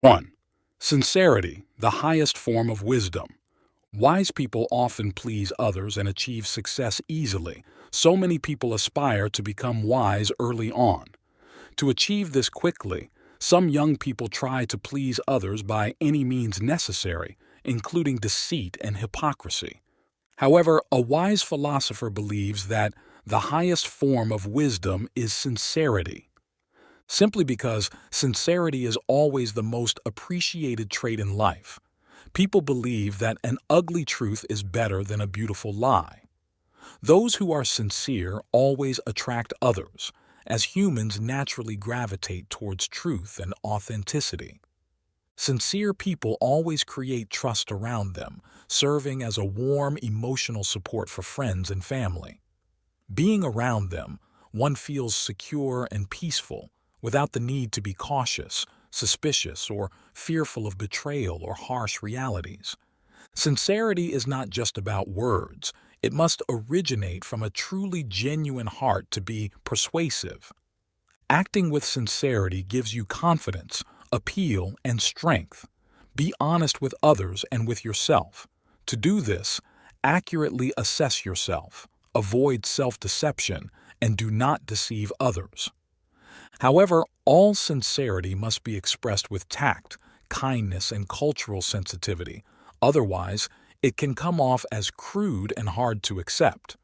1. Sincerity, the highest form of wisdom. Wise people often please others and achieve success easily. So many people aspire to become wise early on. To achieve this quickly, some young people try to please others by any means necessary, including deceit and hypocrisy. However, a wise philosopher believes that the highest form of wisdom is sincerity, simply because sincerity is always the most appreciated trait in life. People believe that an ugly truth is better than a beautiful lie. Those who are sincere always attract others, as humans naturally gravitate towards truth and authenticity. Sincere people always create trust around them, serving as a warm emotional support for friends and family. Being around them, one feels secure and peaceful, without the need to be cautious, suspicious, or fearful of betrayal or harsh realities. Sincerity is not just about words. It must originate from a truly genuine heart to be persuasive. Acting with sincerity gives you confidence, appeal, and strength. Be honest with others and with yourself. To do this, accurately assess yourself, avoid self-deception, and do not deceive others. However, all sincerity must be expressed with tact, kindness, and cultural sensitivity. Otherwise, it can come off as crude and hard to accept.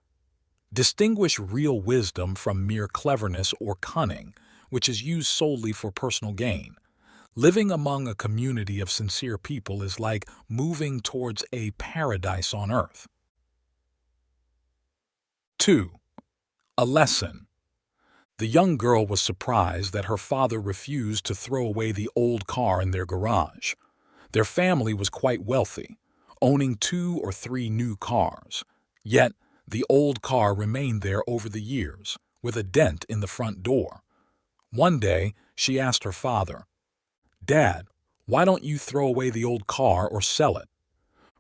Distinguish real wisdom from mere cleverness or cunning, which is used solely for personal gain. Living among a community of sincere people is like moving towards a paradise on earth. 2. A lesson. The young girl was surprised that her father refused to throw away the old car in their garage. Their family was quite wealthy, owning 2 or 3 new cars. Yet, the old car remained there over the years, with a dent in the front door. One day, she asked her father, "Dad, why don't you throw away the old car or sell it?"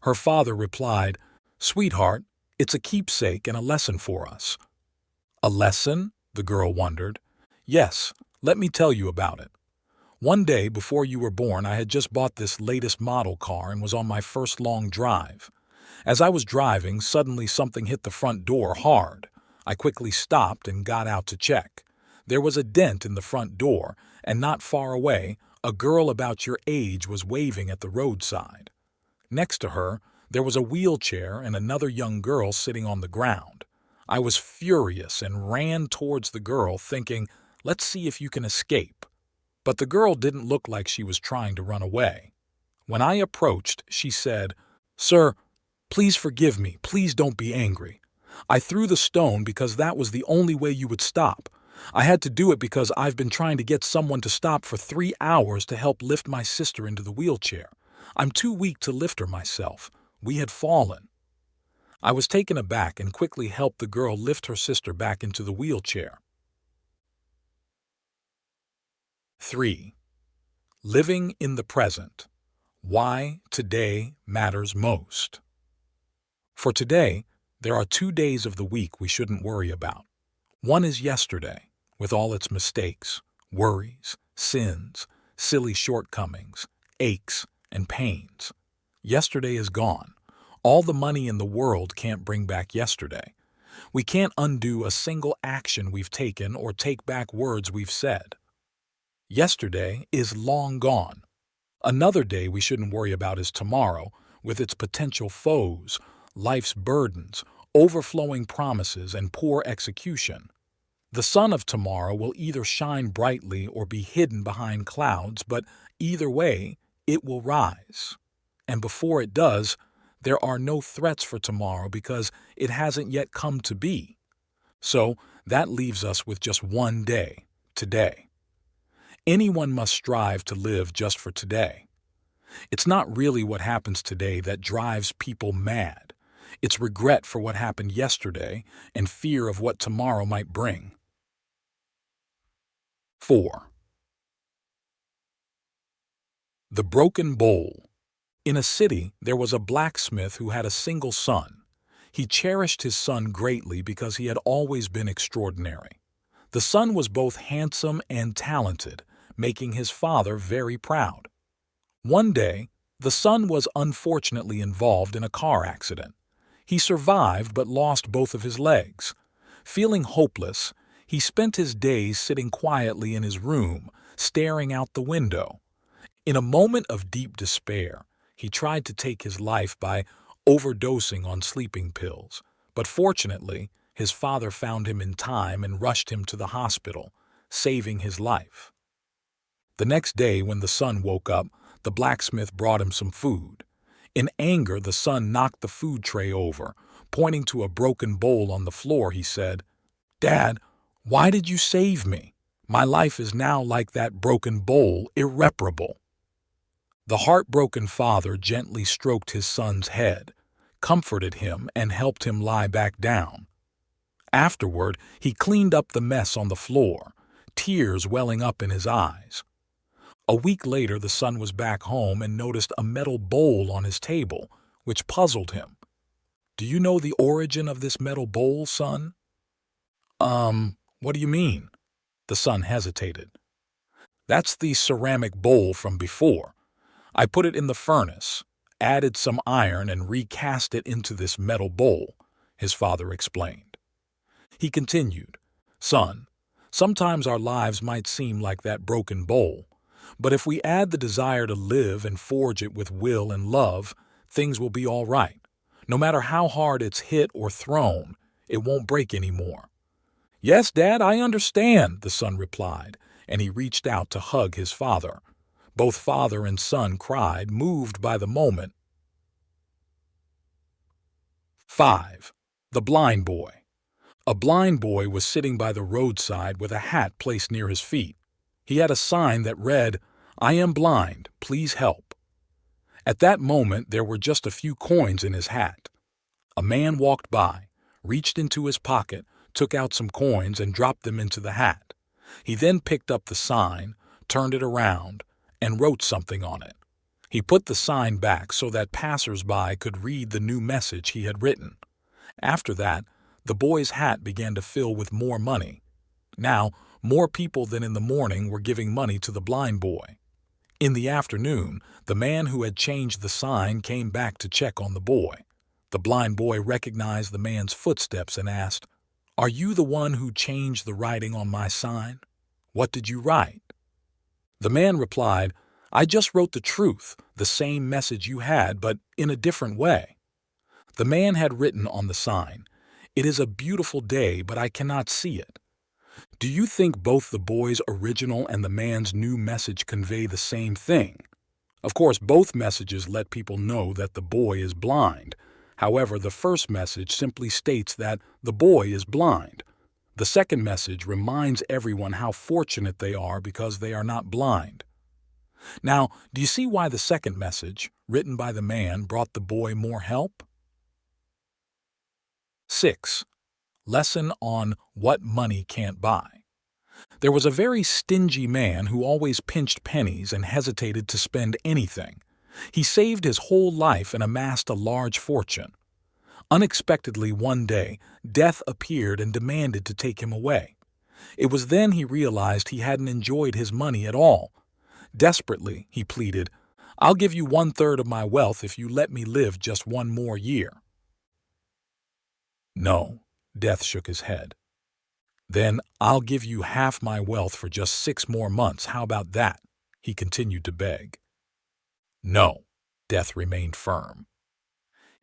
Her father replied, "Sweetheart, it's a keepsake and a lesson for us." "A lesson?" the girl wondered. "Yes, let me tell you about it. One day before you were born, I had just bought this latest model car and was on my first long drive. As I was driving, suddenly something hit the front door hard. I quickly stopped and got out to check. There was a dent in the front door, and not far away, a girl about your age was waving at the roadside. Next to her, there was a wheelchair and another young girl sitting on the ground. I was furious and ran towards the girl, thinking, let's see if you can escape. But the girl didn't look like she was trying to run away. When I approached, she said, "Sir, please forgive me. Please don't be angry. I threw the stone because that was the only way you would stop. I had to do it because I've been trying to get someone to stop for 3 hours to help lift my sister into the wheelchair. I'm too weak to lift her myself. We had fallen." I was taken aback and quickly helped the girl lift her sister back into the wheelchair. 3. Living in the present. Why today matters most. For today, there are 2 days of the week we shouldn't worry about. One is yesterday, with all its mistakes, worries, sins, silly shortcomings, aches, and pains. Yesterday is gone. All the money in the world can't bring back yesterday. We can't undo a single action we've taken or take back words we've said. Yesterday is long gone. Another day we shouldn't worry about is tomorrow, with its potential foes, life's burdens, overflowing promises, and poor execution. The sun of tomorrow will either shine brightly or be hidden behind clouds, but either way, it will rise. And before it does, there are no threats for tomorrow because it hasn't yet come to be. So that leaves us with just one day, today. Anyone must strive to live just for today. It's not really what happens today that drives people mad. It's regret for what happened yesterday and fear of what tomorrow might bring. 4. The broken bowl. In a city, there was a blacksmith who had a single son. He cherished his son greatly because he had always been extraordinary. The son was both handsome and talented, making his father very proud. One day, the son was unfortunately involved in a car accident. He survived but lost both of his legs. Feeling hopeless, he spent his days sitting quietly in his room, staring out the window. In a moment of deep despair, he tried to take his life by overdosing on sleeping pills, but fortunately, his father found him in time and rushed him to the hospital, saving his life. The next day, when the son woke up, the blacksmith brought him some food. In anger, the son knocked the food tray over. Pointing to a broken bowl on the floor, he said, "Dad, why did you save me? My life is now like that broken bowl, irreparable." The heartbroken father gently stroked his son's head, comforted him, and helped him lie back down. Afterward, he cleaned up the mess on the floor, tears welling up in his eyes. A week later, the son was back home and noticed a metal bowl on his table, which puzzled him. "Do you know the origin of this metal bowl, son?" What do you mean?" The son hesitated. "That's the ceramic bowl from before. I put it in the furnace, added some iron, and recast it into this metal bowl," his father explained. He continued, "Son, sometimes our lives might seem like that broken bowl, but if we add the desire to live and forge it with will and love, things will be all right. No matter how hard it's hit or thrown, it won't break anymore." "Yes, Dad, I understand," the son replied, and he reached out to hug his father. Both father and son cried, moved by the moment. 5. The Blind Boy. A blind boy was sitting by the roadside with a hat placed near his feet. He had a sign that read, "I am blind, please help." At that moment, there were just a few coins in his hat. A man walked by, reached into his pocket, took out some coins, and dropped them into the hat. He then picked up the sign, turned it around, and wrote something on it. He put the sign back so that passers-by could read the new message he had written. After that, the boy's hat began to fill with more money. Now, more people than in the morning were giving money to the blind boy. In the afternoon, the man who had changed the sign came back to check on the boy. The blind boy recognized the man's footsteps and asked, "Are you the one who changed the writing on my sign? What did you write?" The man replied, "I just wrote the truth, the same message you had, but in a different way." The man had written on the sign, "It is a beautiful day, but I cannot see it." Do you think both the boy's original and the man's new message convey the same thing? Of course, both messages let people know that the boy is blind. However, the first message simply states that the boy is blind. The second message reminds everyone how fortunate they are because they are not blind. Now, do you see why the second message, written by the man, brought the boy more help? 6. Lesson on what money can't buy. There was a very stingy man who always pinched pennies and hesitated to spend anything. He saved his whole life and amassed a large fortune. Unexpectedly one day, death appeared and demanded to take him away. It was then he realized he hadn't enjoyed his money at all. Desperately, he pleaded, "I'll give you 1/3 of my wealth if you let me live just one more year." "No," Death shook his head. "Then I'll give you half my wealth for just 6 more months. How about that?" he continued to beg. "No," Death remained firm.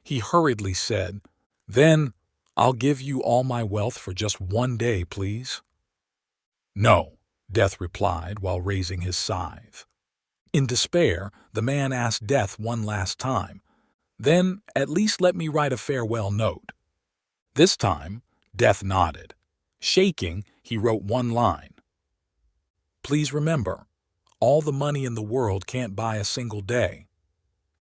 He hurriedly said, "Then I'll give you all my wealth for just 1 day, please." "No," Death replied while raising his scythe. In despair, the man asked Death one last time, "Then at least let me write a farewell note." This time, Death nodded. Shaking, he wrote one line. "Please remember, all the money in the world can't buy a single day."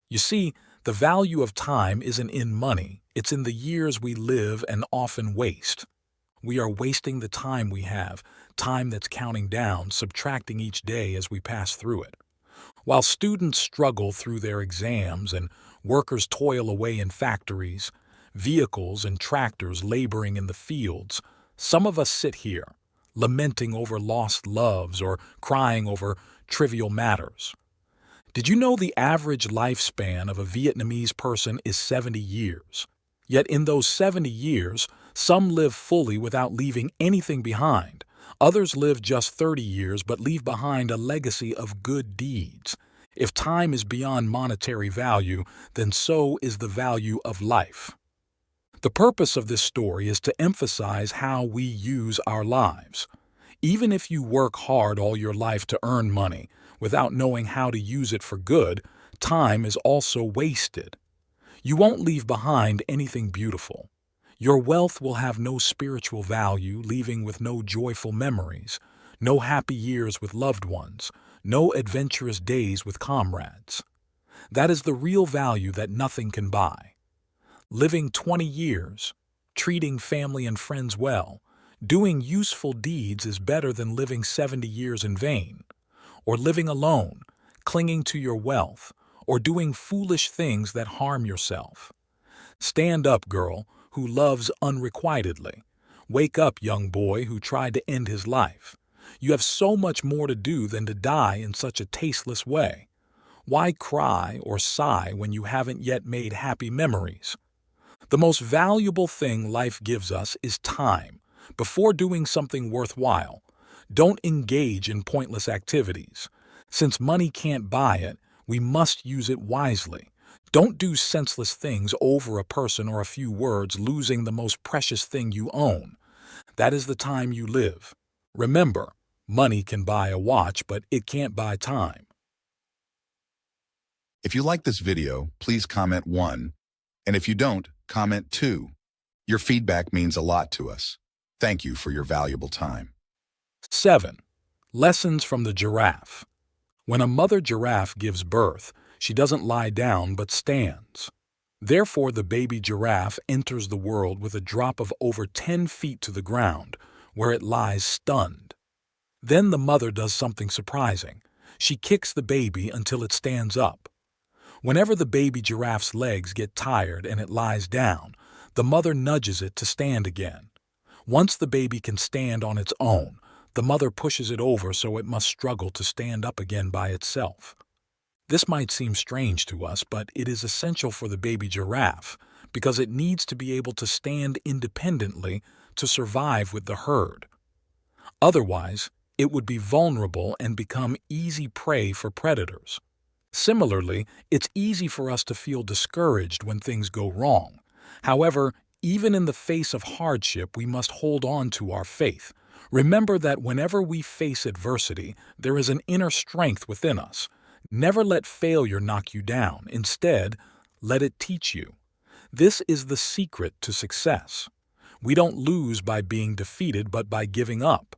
You see, the value of time isn't in money, it's in the years we live and often waste. We are wasting the time we have, time that's counting down, subtracting each day as we pass through it. While students struggle through their exams and workers toil away in factories, vehicles and tractors laboring in the fields, some of us sit here, lamenting over lost loves or crying over trivial matters. Did you know the average lifespan of a Vietnamese person is 70 years? Yet in those 70 years, some live fully without leaving anything behind. Others live just 30 years but leave behind a legacy of good deeds. If time is beyond monetary value, then so is the value of life. The purpose of this story is to emphasize how we use our lives. Even if you work hard all your life to earn money, without knowing how to use it for good, time is also wasted. You won't leave behind anything beautiful. Your wealth will have no spiritual value, leaving with no joyful memories, no happy years with loved ones, no adventurous days with comrades. That is the real value that nothing can buy. Living 20 years, treating family and friends well, doing useful deeds is better than living 70 years in vain, or living alone, clinging to your wealth, or doing foolish things that harm yourself. Stand up, girl, who loves unrequitedly. Wake up, young boy who tried to end his life. You have so much more to do than to die in such a tasteless way. Why cry or sigh when you haven't yet made happy memories? The most valuable thing life gives us is time. Before doing something worthwhile, don't engage in pointless activities. Since money can't buy it, we must use it wisely. Don't do senseless things over a person or a few words, losing the most precious thing you own. That is the time you live. Remember, money can buy a watch, but it can't buy time. If you like this video, please comment 1. And if you don't, comment 2. Your feedback means a lot to us. Thank you for your valuable time. 7. Lessons from the giraffe. When a mother giraffe gives birth, she doesn't lie down but stands. Therefore, the baby giraffe enters the world with a drop of over 10 feet to the ground, where it lies stunned. Then the mother does something surprising. She kicks the baby until it stands up. Whenever the baby giraffe's legs get tired and it lies down, the mother nudges it to stand again. Once the baby can stand on its own, the mother pushes it over so it must struggle to stand up again by itself. This might seem strange to us, but it is essential for the baby giraffe because it needs to be able to stand independently to survive with the herd. Otherwise, it would be vulnerable and become easy prey for predators. Similarly, it's easy for us to feel discouraged when things go wrong. However, even in the face of hardship, we must hold on to our faith. Remember that whenever we face adversity, there is an inner strength within us. Never let failure knock you down. Instead, let it teach you. This is the secret to success. We don't lose by being defeated, but by giving up.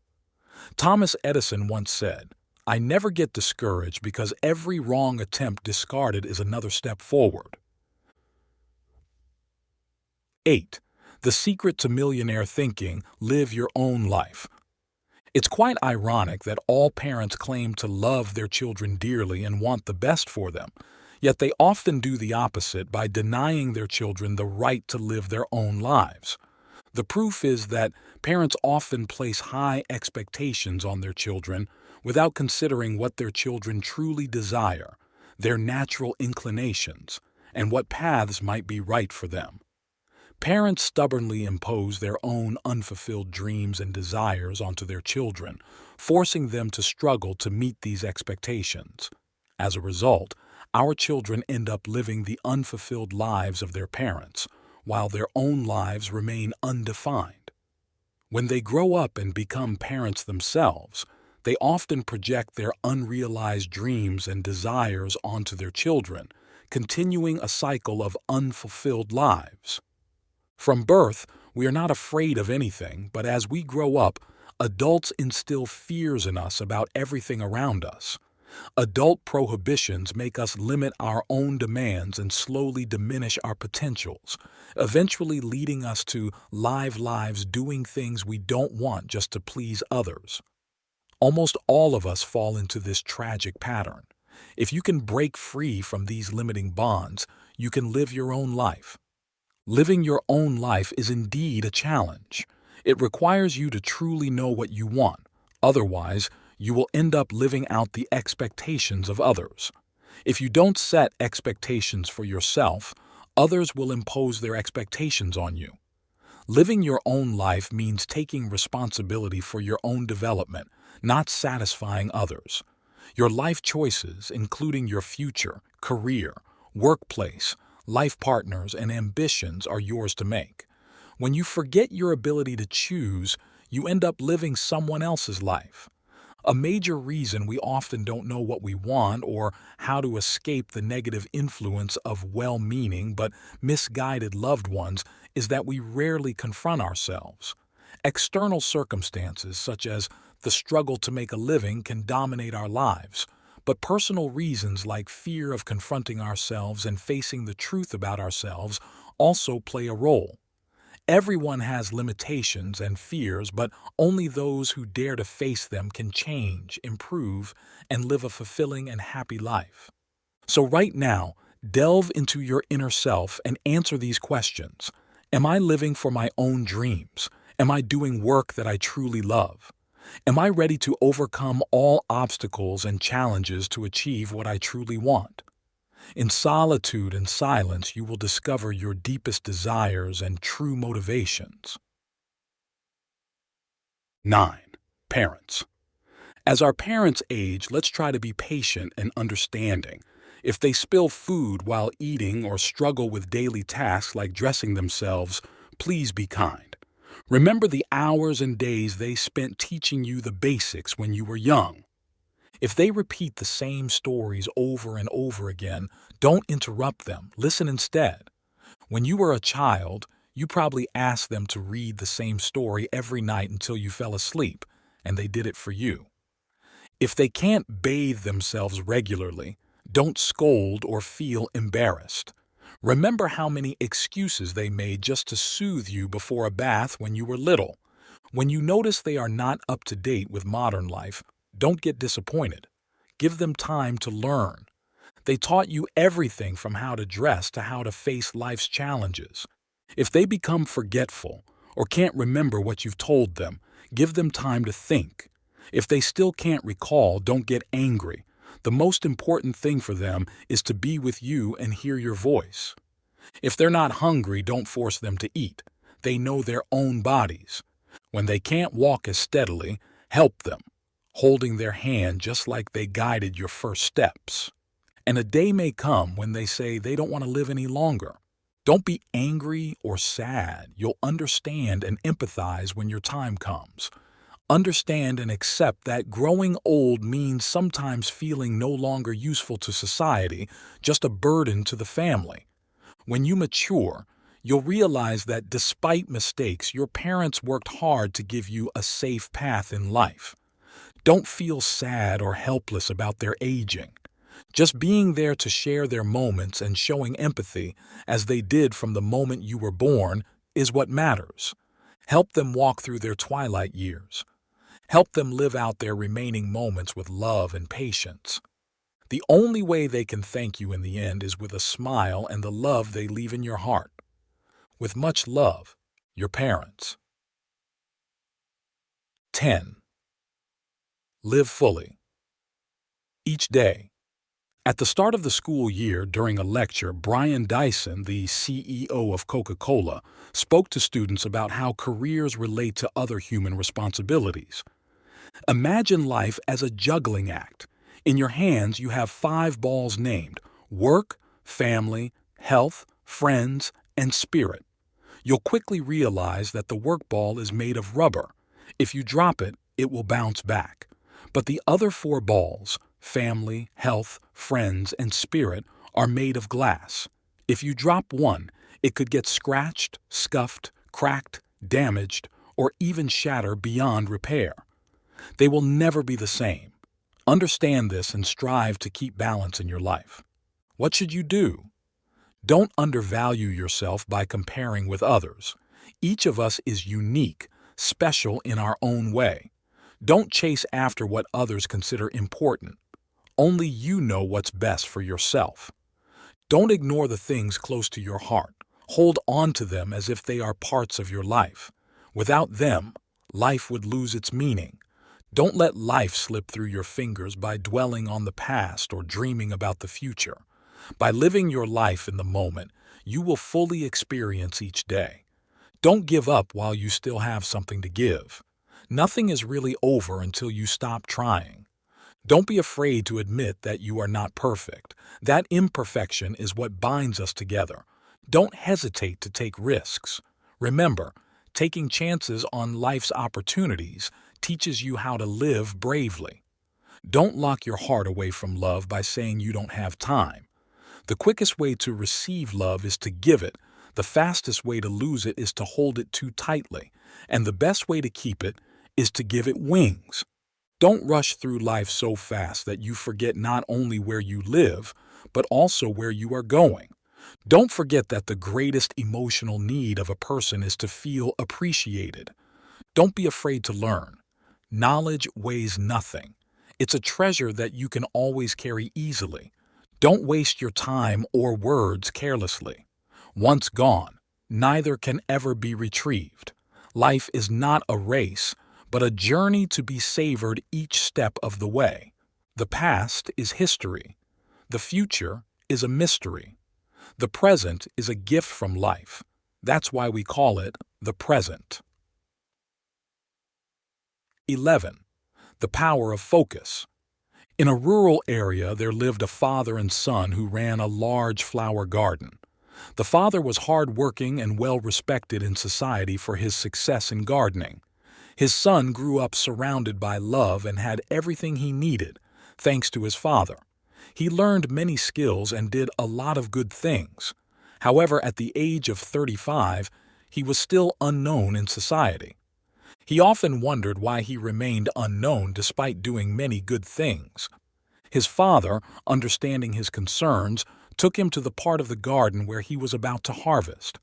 Thomas Edison once said, "I never get discouraged because every wrong attempt discarded is another step forward." 8. The secret to millionaire thinking: live your own life. It's quite ironic that all parents claim to love their children dearly and want the best for them, yet they often do the opposite by denying their children the right to live their own lives. The proof is that parents often place high expectations on their children without considering what their children truly desire, their natural inclinations, and what paths might be right for them. Parents stubbornly impose their own unfulfilled dreams and desires onto their children, forcing them to struggle to meet these expectations. As a result, our children end up living the unfulfilled lives of their parents, while their own lives remain undefined. When they grow up and become parents themselves, they often project their unrealized dreams and desires onto their children, continuing a cycle of unfulfilled lives. From birth, we are not afraid of anything, but as we grow up, adults instill fears in us about everything around us. Adult prohibitions make us limit our own demands and slowly diminish our potentials, eventually leading us to live lives doing things we don't want just to please others. Almost all of us fall into this tragic pattern. If you can break free from these limiting bonds, you can live your own life. Living your own life is indeed a challenge. It requires you to truly know what you want. Otherwise, you will end up living out the expectations of others. If you don't set expectations for yourself, others will impose their expectations on you. Living your own life means taking responsibility for your own development, not satisfying others. Your life choices, including your future, career, workplace, life partners, and ambitions, are yours to make. When you forget your ability to choose, you end up living someone else's life. A major reason we often don't know what we want or how to escape the negative influence of well-meaning but misguided loved ones is that we rarely confront ourselves. External circumstances, such as the struggle to make a living, can dominate our lives, but personal reasons like fear of confronting ourselves and facing the truth about ourselves also play a role. Everyone has limitations and fears, but only those who dare to face them can change, improve, and live a fulfilling and happy life. So right now, delve into your inner self and answer these questions. Am I living for my own dreams? Am I doing work that I truly love? Am I ready to overcome all obstacles and challenges to achieve what I truly want? In solitude and silence, you will discover your deepest desires and true motivations. 9. Parents. As our parents age, let's try to be patient and understanding. If they spill food while eating or struggle with daily tasks like dressing themselves, please be kind. Remember the hours and days they spent teaching you the basics when you were young. If they repeat the same stories over and over again, don't interrupt them. Listen instead. When you were a child, you probably asked them to read the same story every night until you fell asleep, and they did it for you. If they can't bathe themselves regularly, don't scold or feel embarrassed. Remember how many excuses they made just to soothe you before a bath when you were little. When you notice they are not up to date with modern life, don't get disappointed. Give them time to learn. They taught you everything from how to dress to how to face life's challenges. If they become forgetful or can't remember what you've told them, give them time to think. If they still can't recall, don't get angry. The most important thing for them is to be with you and hear your voice. If they're not hungry, don't force them to eat. They know their own bodies. When they can't walk as steadily, help them, holding their hand just like they guided your first steps. And a day may come when they say they don't want to live any longer. Don't be angry or sad. You'll understand and empathize when your time comes. Understand and accept that growing old means sometimes feeling no longer useful to society, just a burden to the family. When you mature, you'll realize that despite mistakes, your parents worked hard to give you a safe path in life. Don't feel sad or helpless about their aging. Just being there to share their moments and showing empathy, as they did from the moment you were born, is what matters. Help them walk through their twilight years. Help them live out their remaining moments with love and patience. The only way they can thank you in the end is with a smile and the love they leave in your heart. With much love, your parents. 10. Live fully. Each day. At the start of the school year, during a lecture, Brian Dyson, the CEO of Coca-Cola, spoke to students about how careers relate to other human responsibilities. Imagine life as a juggling act. In your hands, you have 5 balls named: work, family, health, friends, and spirit. You'll quickly realize that the work ball is made of rubber. If you drop it, it will bounce back. But the other 4 balls, family, health, friends, and spirit, are made of glass. If you drop one, it could get scratched, scuffed, cracked, damaged, or even shatter beyond repair. They will never be the same. Understand this and strive to keep balance in your life. What should you do? Don't undervalue yourself by comparing with others. Each of us is unique, special in our own way. Don't chase after what others consider important. Only you know what's best for yourself. Don't ignore the things close to your heart. Hold on to them as if they are parts of your life. Without them, life would lose its meaning. Don't let life slip through your fingers by dwelling on the past or dreaming about the future. By living your life in the moment, you will fully experience each day. Don't give up while you still have something to give. Nothing is really over until you stop trying. Don't be afraid to admit that you are not perfect. That imperfection is what binds us together. Don't hesitate to take risks. Remember, taking chances on life's opportunities teaches you how to live bravely. Don't lock your heart away from love by saying you don't have time. The quickest way to receive love is to give it. The fastest way to lose it is to hold it too tightly. And the best way to keep it is to give it wings. Don't rush through life so fast that you forget not only where you live, but also where you are going. Don't forget that the greatest emotional need of a person is to feel appreciated. Don't be afraid to learn. Knowledge weighs nothing. It's a treasure that you can always carry easily. Don't waste your time or words carelessly. Once gone, neither can ever be retrieved. Life is not a race, but a journey to be savored each step of the way. The past is history. The future is a mystery. The present is a gift from life. That's why we call it the present. 11. The power of focus. In a rural area, there lived a father and son who ran a large flower garden. The father was hard-working and well-respected in society for his success in gardening. His son grew up surrounded by love and had everything he needed, thanks to his father. He learned many skills and did a lot of good things. However, at the age of 35, he was still unknown in society. He often wondered why he remained unknown despite doing many good things. His father, understanding his concerns, took him to the part of the garden where he was about to harvest.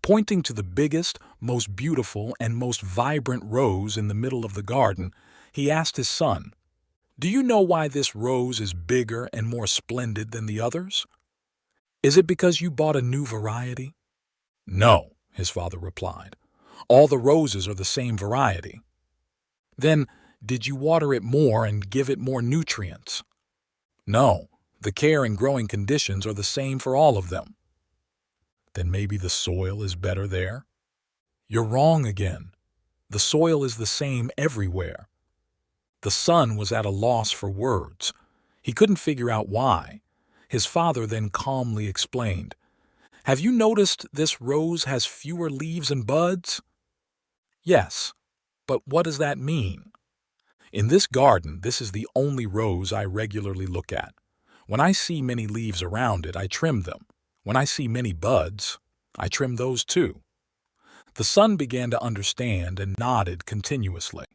Pointing to the biggest, most beautiful, and most vibrant rose in the middle of the garden, he asked his son, "Do you know why this rose is bigger and more splendid than the others? Is it because you bought a new variety?" "No," his father replied. "All the roses are the same variety." "Then, did you water it more and give it more nutrients?" "No, the care and growing conditions are the same for all of them." "Then maybe the soil is better there?" "You're wrong again. The soil is the same everywhere." The son was at a loss for words. He couldn't figure out why. His father then calmly explained, "Have you noticed this rose has fewer leaves and buds?" "Yes, but what does that mean?" "In this garden, this is the only rose I regularly look at. When I see many leaves around it, I trim them. When I see many buds, I trim those too." The son began to understand and nodded continuously.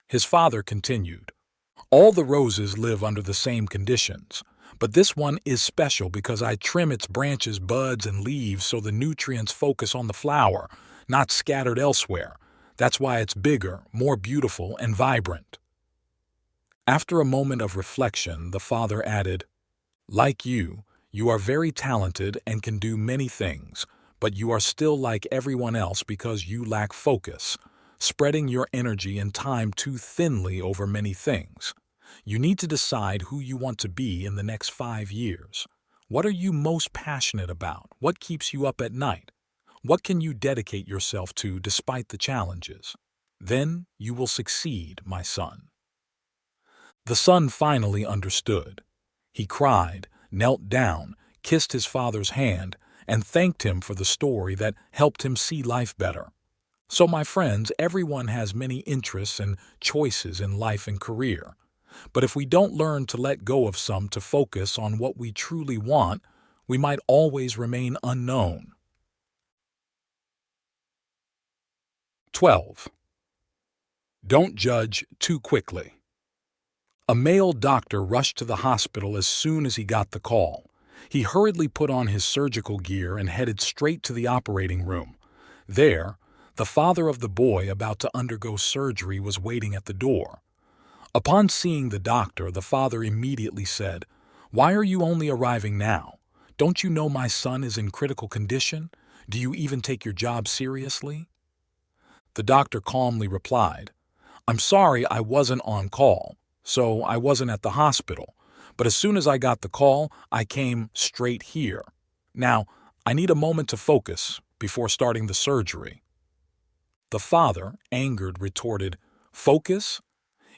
His father continued, "All the roses live under the same conditions, but this one is special because I trim its branches, buds, and leaves so the nutrients focus on the flower, not scattered elsewhere. That's why it's bigger, more beautiful, and vibrant." After a moment of reflection, the father added, "Like you are very talented and can do many things, but you are still like everyone else because you lack focus, spreading your energy and time too thinly over many things. You need to decide who you want to be in the next 5 years. What are you most passionate about? What keeps you up at night? What can you dedicate yourself to despite the challenges? Then you will succeed, my son." The son finally understood. He cried, knelt down, kissed his father's hand, and thanked him for the story that helped him see life better. So, my friends, everyone has many interests and choices in life and career. But if we don't learn to let go of some to focus on what we truly want, we might always remain unknown. 12. Don't judge too quickly. A male doctor rushed to the hospital as soon as he got the call. He hurriedly put on his surgical gear and headed straight to the operating room. There, the father of the boy about to undergo surgery was waiting at the door. Upon seeing the doctor, the father immediately said, "Why are you only arriving now? Don't you know my son is in critical condition? Do you even take your job seriously?" The doctor calmly replied, I'm sorry I wasn't on call, so I wasn't at the hospital. But as soon as I got the call, I came straight here. Now, I need a moment to focus before starting the surgery." The father, angered, retorted, "Focus?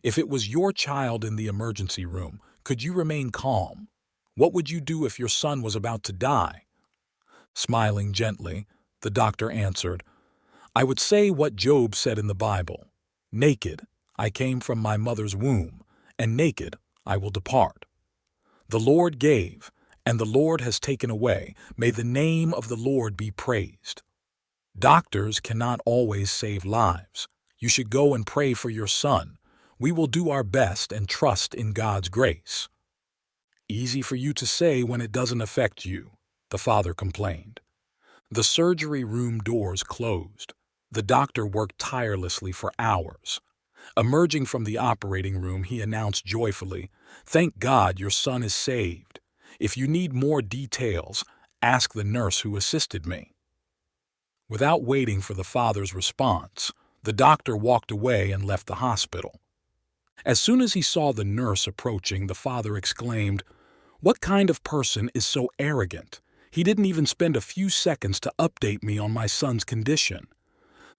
If it was your child in the emergency room, could you remain calm? What would you do if your son was about to die?" Smiling gently, the doctor answered, "I would say what Job said in the Bible. Naked I came from my mother's womb, and naked I will depart. The Lord gave, and the Lord has taken away. May the name of the Lord be praised. Doctors cannot always save lives. You should go and pray for your son. We will do our best and trust in God's grace." "Easy for you to say when it doesn't affect you," the father complained. The surgery room doors closed. The doctor worked tirelessly for hours. Emerging from the operating room, he announced joyfully, "Thank God your son is saved. If you need more details, ask the nurse who assisted me." Without waiting for the father's response, the doctor walked away and left the hospital. As soon as he saw the nurse approaching, the father exclaimed, "What kind of person is so arrogant? He didn't even spend a few seconds to update me on my son's condition."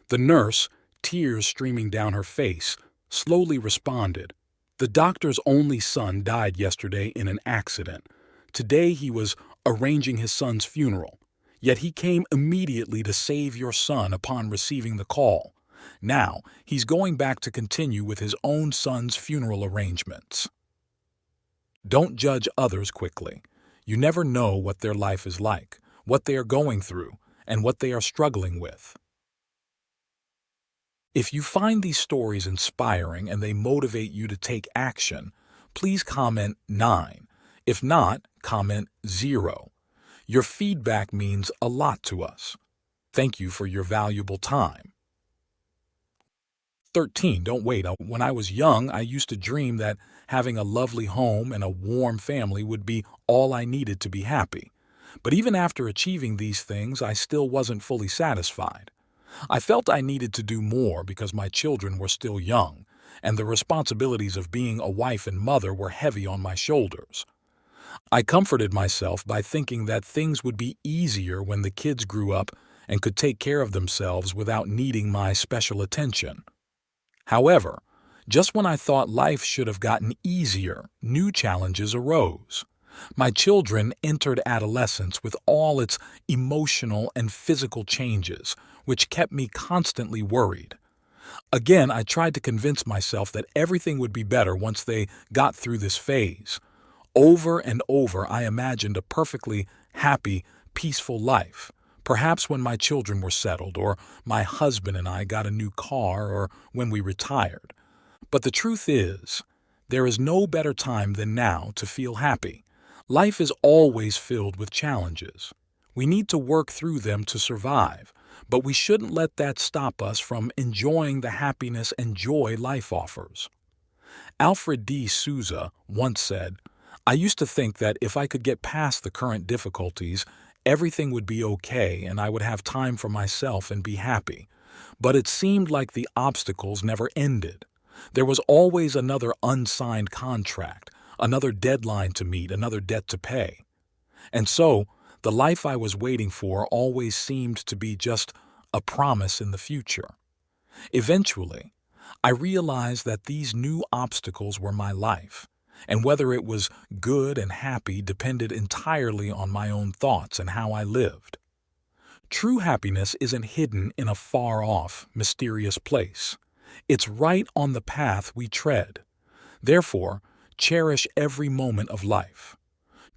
The nurse, tears streaming down her face, slowly responded, "The doctor's only son died yesterday in an accident. Today he was arranging his son's funeral. Yet he came immediately to save your son upon receiving the call. Now he's going back to continue with his own son's funeral arrangements." Don't judge others quickly. You never know what their life is like, what they are going through, and what they are struggling with. If you find these stories inspiring and they motivate you to take action, please comment 9. If not, comment 0. Your feedback means a lot to us. Thank you for your valuable time. 13. Don't wait. When I was young, I used to dream that having a lovely home and a warm family would be all I needed to be happy. But even after achieving these things, I still wasn't fully satisfied. I felt I needed to do more because my children were still young, and the responsibilities of being a wife and mother were heavy on my shoulders. I comforted myself by thinking that things would be easier when the kids grew up and could take care of themselves without needing my special attention. However, just when I thought life should have gotten easier, new challenges arose. My children entered adolescence with all its emotional and physical changes, which kept me constantly worried. Again, I tried to convince myself that everything would be better once they got through this phase. Over and over, I imagined a perfectly happy, peaceful life, perhaps when my children were settled, or my husband and I got a new car, or when we retired. But the truth is, there is no better time than now to feel happy. Life is always filled with challenges. We need to work through them to survive, but we shouldn't let that stop us from enjoying the happiness and joy life offers. Alfred D. Souza once said, "I used to think that if I could get past the current difficulties, everything would be okay and I would have time for myself and be happy. But it seemed like the obstacles never ended. There was always another unsigned contract, another deadline to meet, another debt to pay. And so, the life I was waiting for always seemed to be just a promise in the future. Eventually, I realized that these new obstacles were my life, and whether it was good and happy depended entirely on my own thoughts and how I lived. True happiness isn't hidden in a far-off, mysterious place. It's right on the path we tread. Therefore, cherish every moment of life.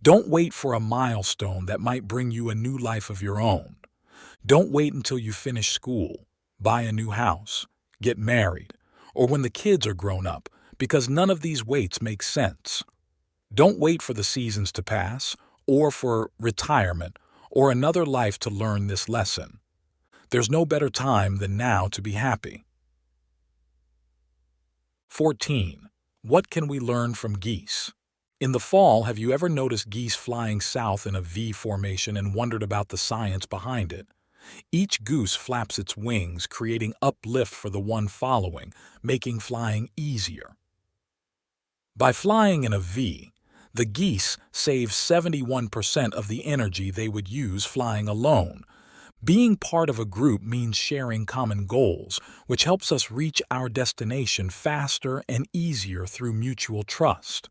Don't wait for a milestone that might bring you a new life of your own. Don't wait until you finish school, buy a new house, get married, or when the kids are grown up, because none of these waits make sense. Don't wait for the seasons to pass, or for retirement, or another life to learn this lesson. There's no better time than now to be happy. 14. What can we learn from geese? In the fall, have you ever noticed geese flying south in a V formation and wondered about the science behind it? Each goose flaps its wings, creating uplift for the one following, making flying easier. By flying in a V, the geese save 71% of the energy they would use flying alone. Being part of a group means sharing common goals, which helps us reach our destination faster and easier through mutual trust.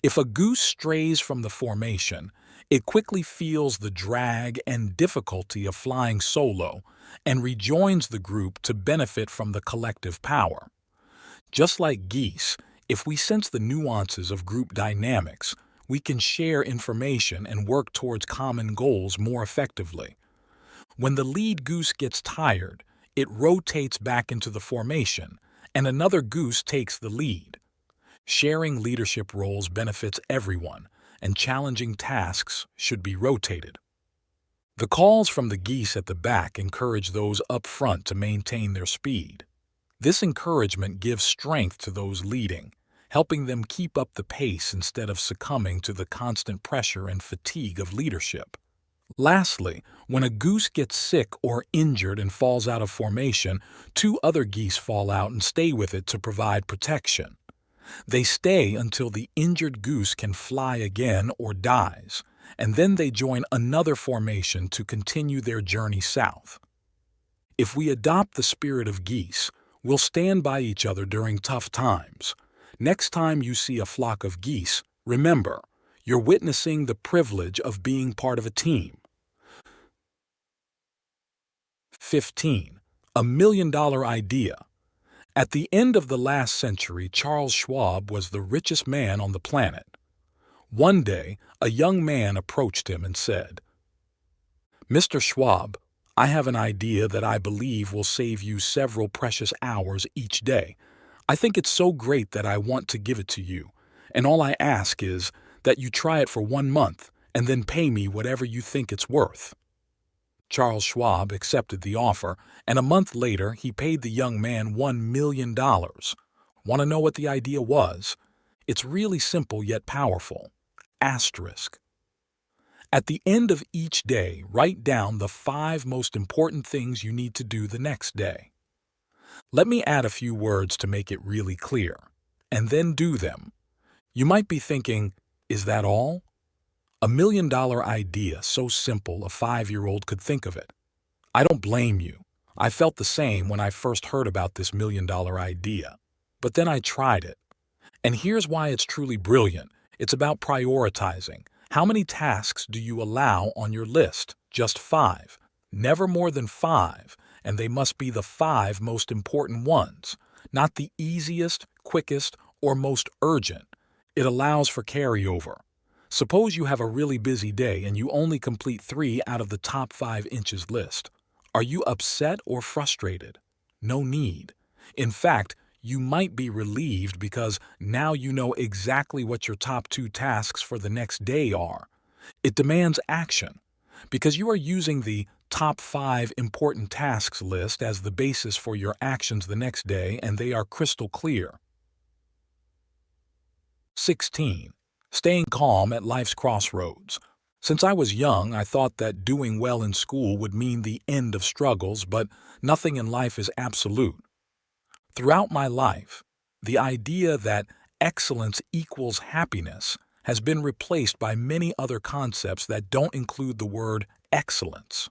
If a goose strays from the formation, it quickly feels the drag and difficulty of flying solo and rejoins the group to benefit from the collective power. Just like geese, if we sense the nuances of group dynamics, we can share information and work towards common goals more effectively. When the lead goose gets tired, it rotates back into the formation, and another goose takes the lead. Sharing leadership roles benefits everyone, and challenging tasks should be rotated. The calls from the geese at the back encourage those up front to maintain their speed. This encouragement gives strength to those leading, helping them keep up the pace instead of succumbing to the constant pressure and fatigue of leadership. Lastly, when a goose gets sick or injured and falls out of formation, two other geese fall out and stay with it to provide protection. They stay until the injured goose can fly again or dies, and then they join another formation to continue their journey south. If we adopt the spirit of geese, we'll stand by each other during tough times. Next time you see a flock of geese, remember, you're witnessing the privilege of being part of a team. 15. A $1 million idea. At the end of the last century, Charles Schwab was the richest man on the planet. One day, a young man approached him and said, "Mr. Schwab, I have an idea that I believe will save you several precious hours each day. I think it's so great that I want to give it to you, and all I ask is that you try it for 1 month and then pay me whatever you think it's worth." Charles Schwab accepted the offer, and a month later he paid the young man $1 million. Want to know what the idea was? It's really simple yet powerful. Asterisk. At the end of each day, write down the 5 most important things you need to do the next day. Let me add a few words to make it really clear, and then do them. You might be thinking, is that all? $1 million idea so simple a 5-year-old could think of it. I don't blame you. I felt the same when I first heard about this $1 million idea. But then I tried it. And here's why it's truly brilliant. It's about prioritizing. How many tasks do you allow on your list? Just 5. Never more than 5, and they must be the 5 most important ones, not the easiest, quickest, or most urgent. It allows for carryover. Suppose you have a really busy day and you only complete 3 out of the top 5 inches list. Are you upset or frustrated? No need. In fact, you might be relieved because now you know exactly what your top 2 tasks for the next day are. It demands action because you are using the top 5 important tasks list as the basis for your actions the next day, and they are crystal clear. 16. Staying calm at life's crossroads. Since I was young, I thought that doing well in school would mean the end of struggles, but nothing in life is absolute. Throughout my life, the idea that excellence equals happiness has been replaced by many other concepts that don't include the word excellence.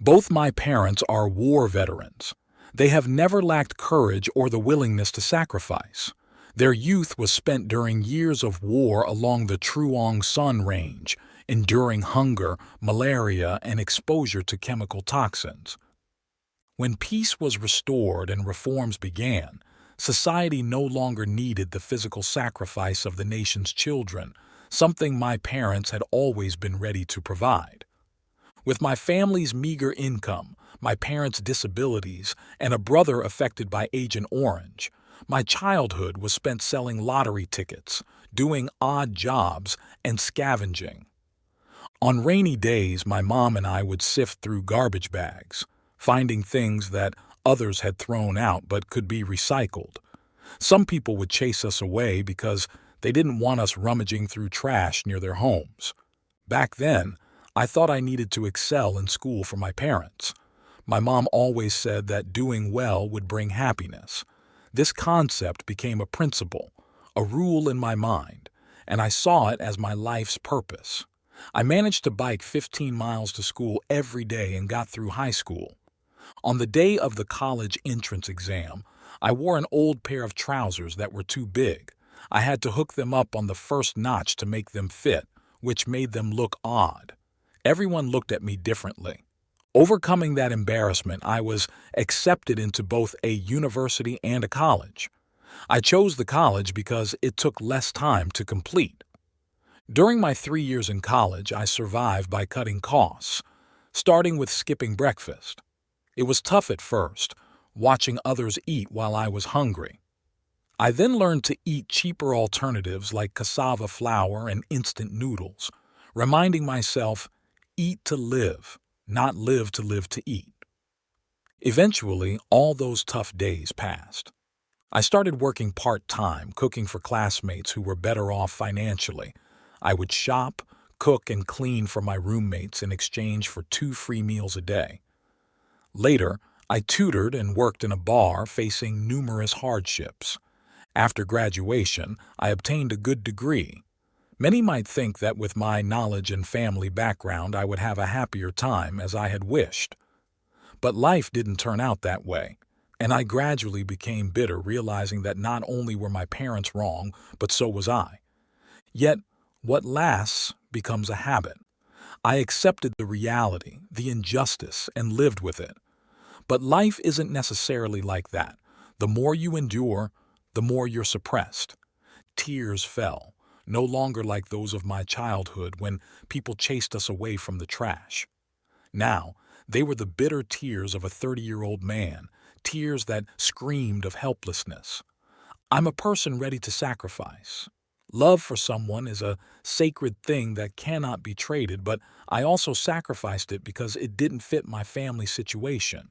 Both my parents are war veterans. They have never lacked courage or the willingness to sacrifice. Their youth was spent during years of war along the Truong Sun Range, enduring hunger, malaria, and exposure to chemical toxins. When peace was restored and reforms began, society no longer needed the physical sacrifice of the nation's children, something my parents had always been ready to provide. With my family's meager income, my parents' disabilities, and a brother affected by Agent Orange, my childhood was spent selling lottery tickets, doing odd jobs, and scavenging. On rainy days, my mom and I would sift through garbage bags, finding things that others had thrown out but could be recycled. Some people would chase us away because they didn't want us rummaging through trash near their homes. Back then, I thought I needed to excel in school for my parents. My mom always said that doing well would bring happiness. This concept became a principle, a rule in my mind, and I saw it as my life's purpose. I managed to bike 15 miles to school every day and got through high school. On the day of the college entrance exam, I wore an old pair of trousers that were too big. I had to hook them up on the first notch to make them fit, which made them look odd. Everyone looked at me differently. Overcoming that embarrassment, I was accepted into both a university and a college. I chose the college because it took less time to complete. During my 3 years in college, I survived by cutting costs, starting with skipping breakfast. It was tough at first, watching others eat while I was hungry. I then learned to eat cheaper alternatives like cassava flour and instant noodles, reminding myself, eat to live, not live to eat. Eventually, all those tough days passed. I started working part-time, cooking for classmates who were better off financially. I would shop, cook, and clean for my roommates in exchange for 2 free meals a day. Later, I tutored and worked in a bar facing numerous hardships. After graduation, I obtained a good degree. Many might think that with my knowledge and family background I would have a happier time as I had wished. But life didn't turn out that way, and I gradually became bitter, realizing that not only were my parents wrong, but so was I. Yet, what lasts becomes a habit. I accepted the reality, the injustice, and lived with it. But life isn't necessarily like that. The more you endure, the more you're suppressed. Tears fell, no longer like those of my childhood when people chased us away from the trash. Now, they were the bitter tears of a 30-year-old man, tears that screamed of helplessness. I'm a person ready to sacrifice. Love for someone is a sacred thing that cannot be traded, but I also sacrificed it because it didn't fit my family situation.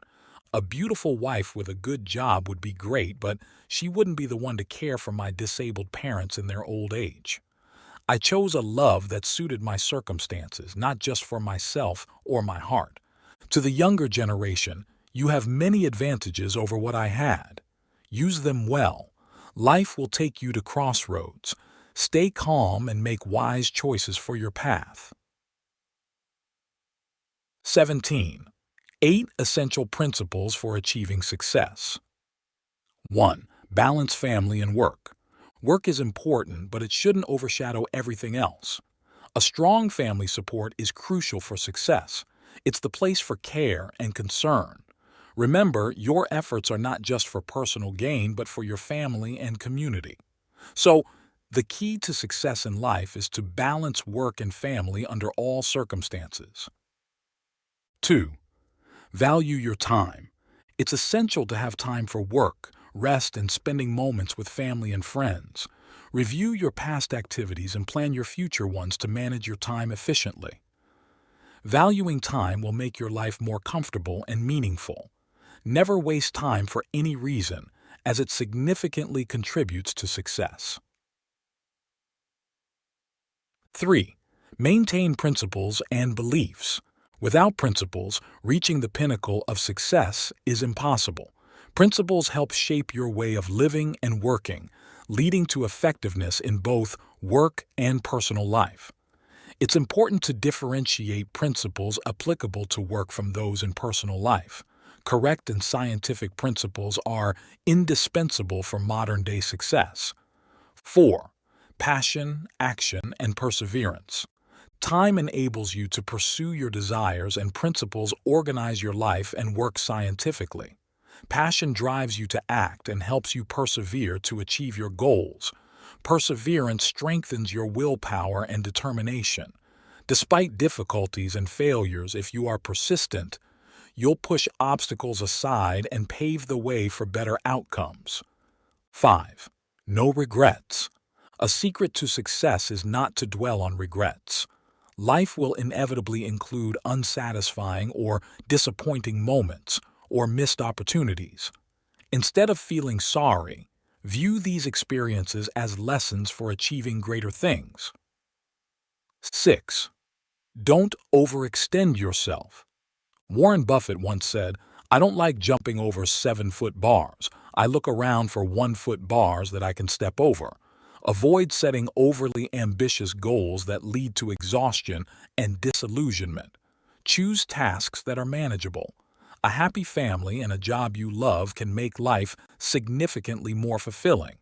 A beautiful wife with a good job would be great, but she wouldn't be the one to care for my disabled parents in their old age. I chose a love that suited my circumstances, not just for myself or my heart. To the younger generation, you have many advantages over what I had. Use them well. Life will take you to crossroads. Stay calm and make wise choices for your path. 17. 8 essential principles for achieving success. 1. Balance family and work. Work is important, but it shouldn't overshadow everything else. A strong family support is crucial for success. It's the place for care and concern. Remember, your efforts are not just for personal gain, but for your family and community. So, the key to success in life is to balance work and family under all circumstances. 2. Value your time. It's essential to have time for work, rest, and spending moments with family and friends. Review your past activities and plan your future ones to manage your time efficiently. Valuing time will make your life more comfortable and meaningful. Never waste time for any reason, as it significantly contributes to success. 3. Maintain principles and beliefs. Without principles, reaching the pinnacle of success is impossible. Principles help shape your way of living and working, leading to effectiveness in both work and personal life. It's important to differentiate principles applicable to work from those in personal life. Correct and scientific principles are indispensable for modern-day success. 4. Passion, action, and perseverance. Time enables you to pursue your desires, and principles organize your life and work scientifically. Passion drives you to act and helps you persevere to achieve your goals. Perseverance strengthens your willpower and determination. Despite difficulties and failures, if you are persistent, you'll push obstacles aside and pave the way for better outcomes. 5. No regrets. A secret to success is not to dwell on regrets. Life will inevitably include unsatisfying or disappointing moments or missed opportunities. Instead of feeling sorry, view these experiences as lessons for achieving greater things. 6. Don't overextend yourself. Warren Buffett once said, "I don't like jumping over 7-foot bars. I look around for 1-foot bars that I can step over." Avoid setting overly ambitious goals that lead to exhaustion and disillusionment. Choose tasks that are manageable. A happy family and a job you love can make life significantly more fulfilling.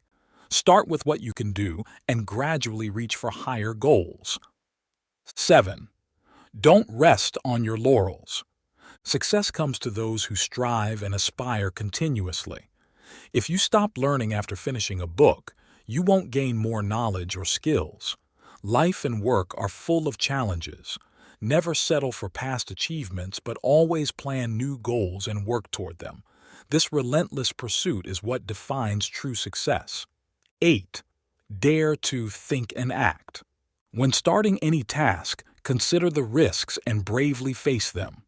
Start with what you can do and gradually reach for higher goals. 7. Don't rest on your laurels. Success comes to those who strive and aspire continuously. If you stop learning after finishing a book, you won't gain more knowledge or skills. Life and work are full of challenges. Never settle for past achievements, but always plan new goals and work toward them. This relentless pursuit is what defines true success. 8. Dare to think and act. When starting any task, consider the risks and bravely face them.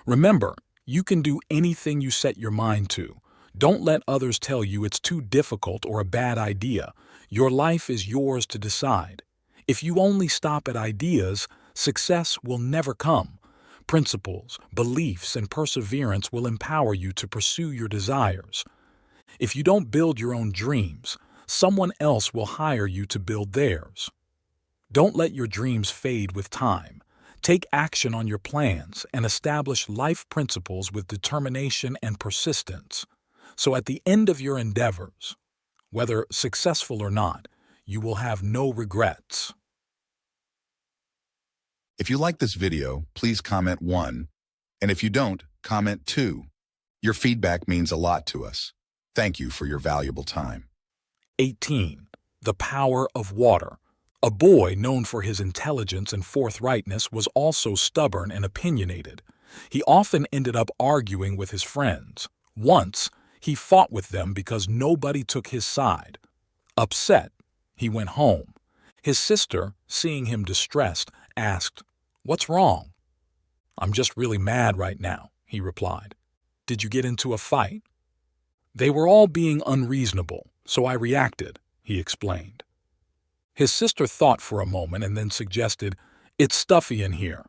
Remember, you can do anything you set your mind to. Don't let others tell you it's too difficult or a bad idea. Your life is yours to decide. If you only stop at ideas, success will never come. Principles, beliefs, and perseverance will empower you to pursue your desires. If you don't build your own dreams, someone else will hire you to build theirs. Don't let your dreams fade with time. Take action on your plans and establish life principles with determination and persistence. So at the end of your endeavors, whether successful or not, you will have no regrets. If you like this video, please comment 1. And if you don't, comment 2. Your feedback means a lot to us. Thank you for your valuable time. 18. The power of water. A boy known for his intelligence and forthrightness was also stubborn and opinionated. He often ended up arguing with his friends. Once, he fought with them because nobody took his side. Upset, he went home. His sister, seeing him distressed, asked, "What's wrong?" "I'm just really mad right now," he replied. "Did you get into a fight?" "They were all being unreasonable, so I reacted," he explained. His sister thought for a moment and then suggested, "It's stuffy in here.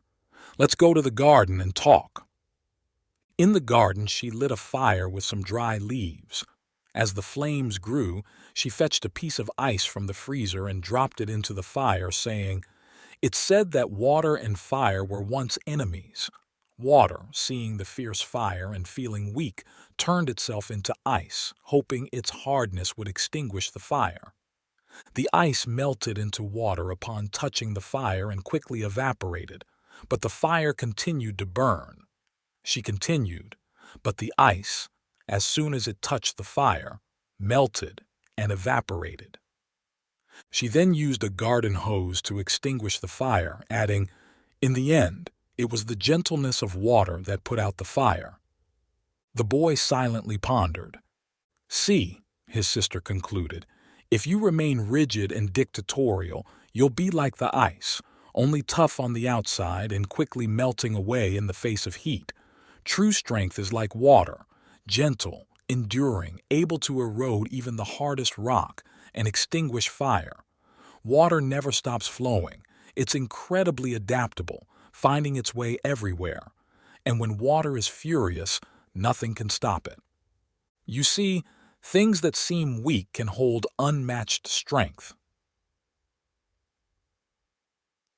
Let's go to the garden and talk." In the garden, she lit a fire with some dry leaves. As the flames grew, she fetched a piece of ice from the freezer and dropped it into the fire, saying, "It's said that water and fire were once enemies." Water, seeing the fierce fire and feeling weak, turned itself into ice, hoping its hardness would extinguish the fire. The ice melted into water upon touching the fire and quickly evaporated, but the fire continued to burn. She continued, but the ice, as soon as it touched the fire, melted and evaporated. She then used a garden hose to extinguish the fire, adding, "In the end, it was the gentleness of water that put out the fire." The boy silently pondered. "See," his sister concluded, "if you remain rigid and dictatorial, you'll be like the ice, only tough on the outside and quickly melting away in the face of heat. True strength is like water, gentle, enduring, able to erode even the hardest rock and extinguish fire. Water never stops flowing. It's incredibly adaptable, finding its way everywhere. And when water is furious, nothing can stop it. You see, things that seem weak can hold unmatched strength."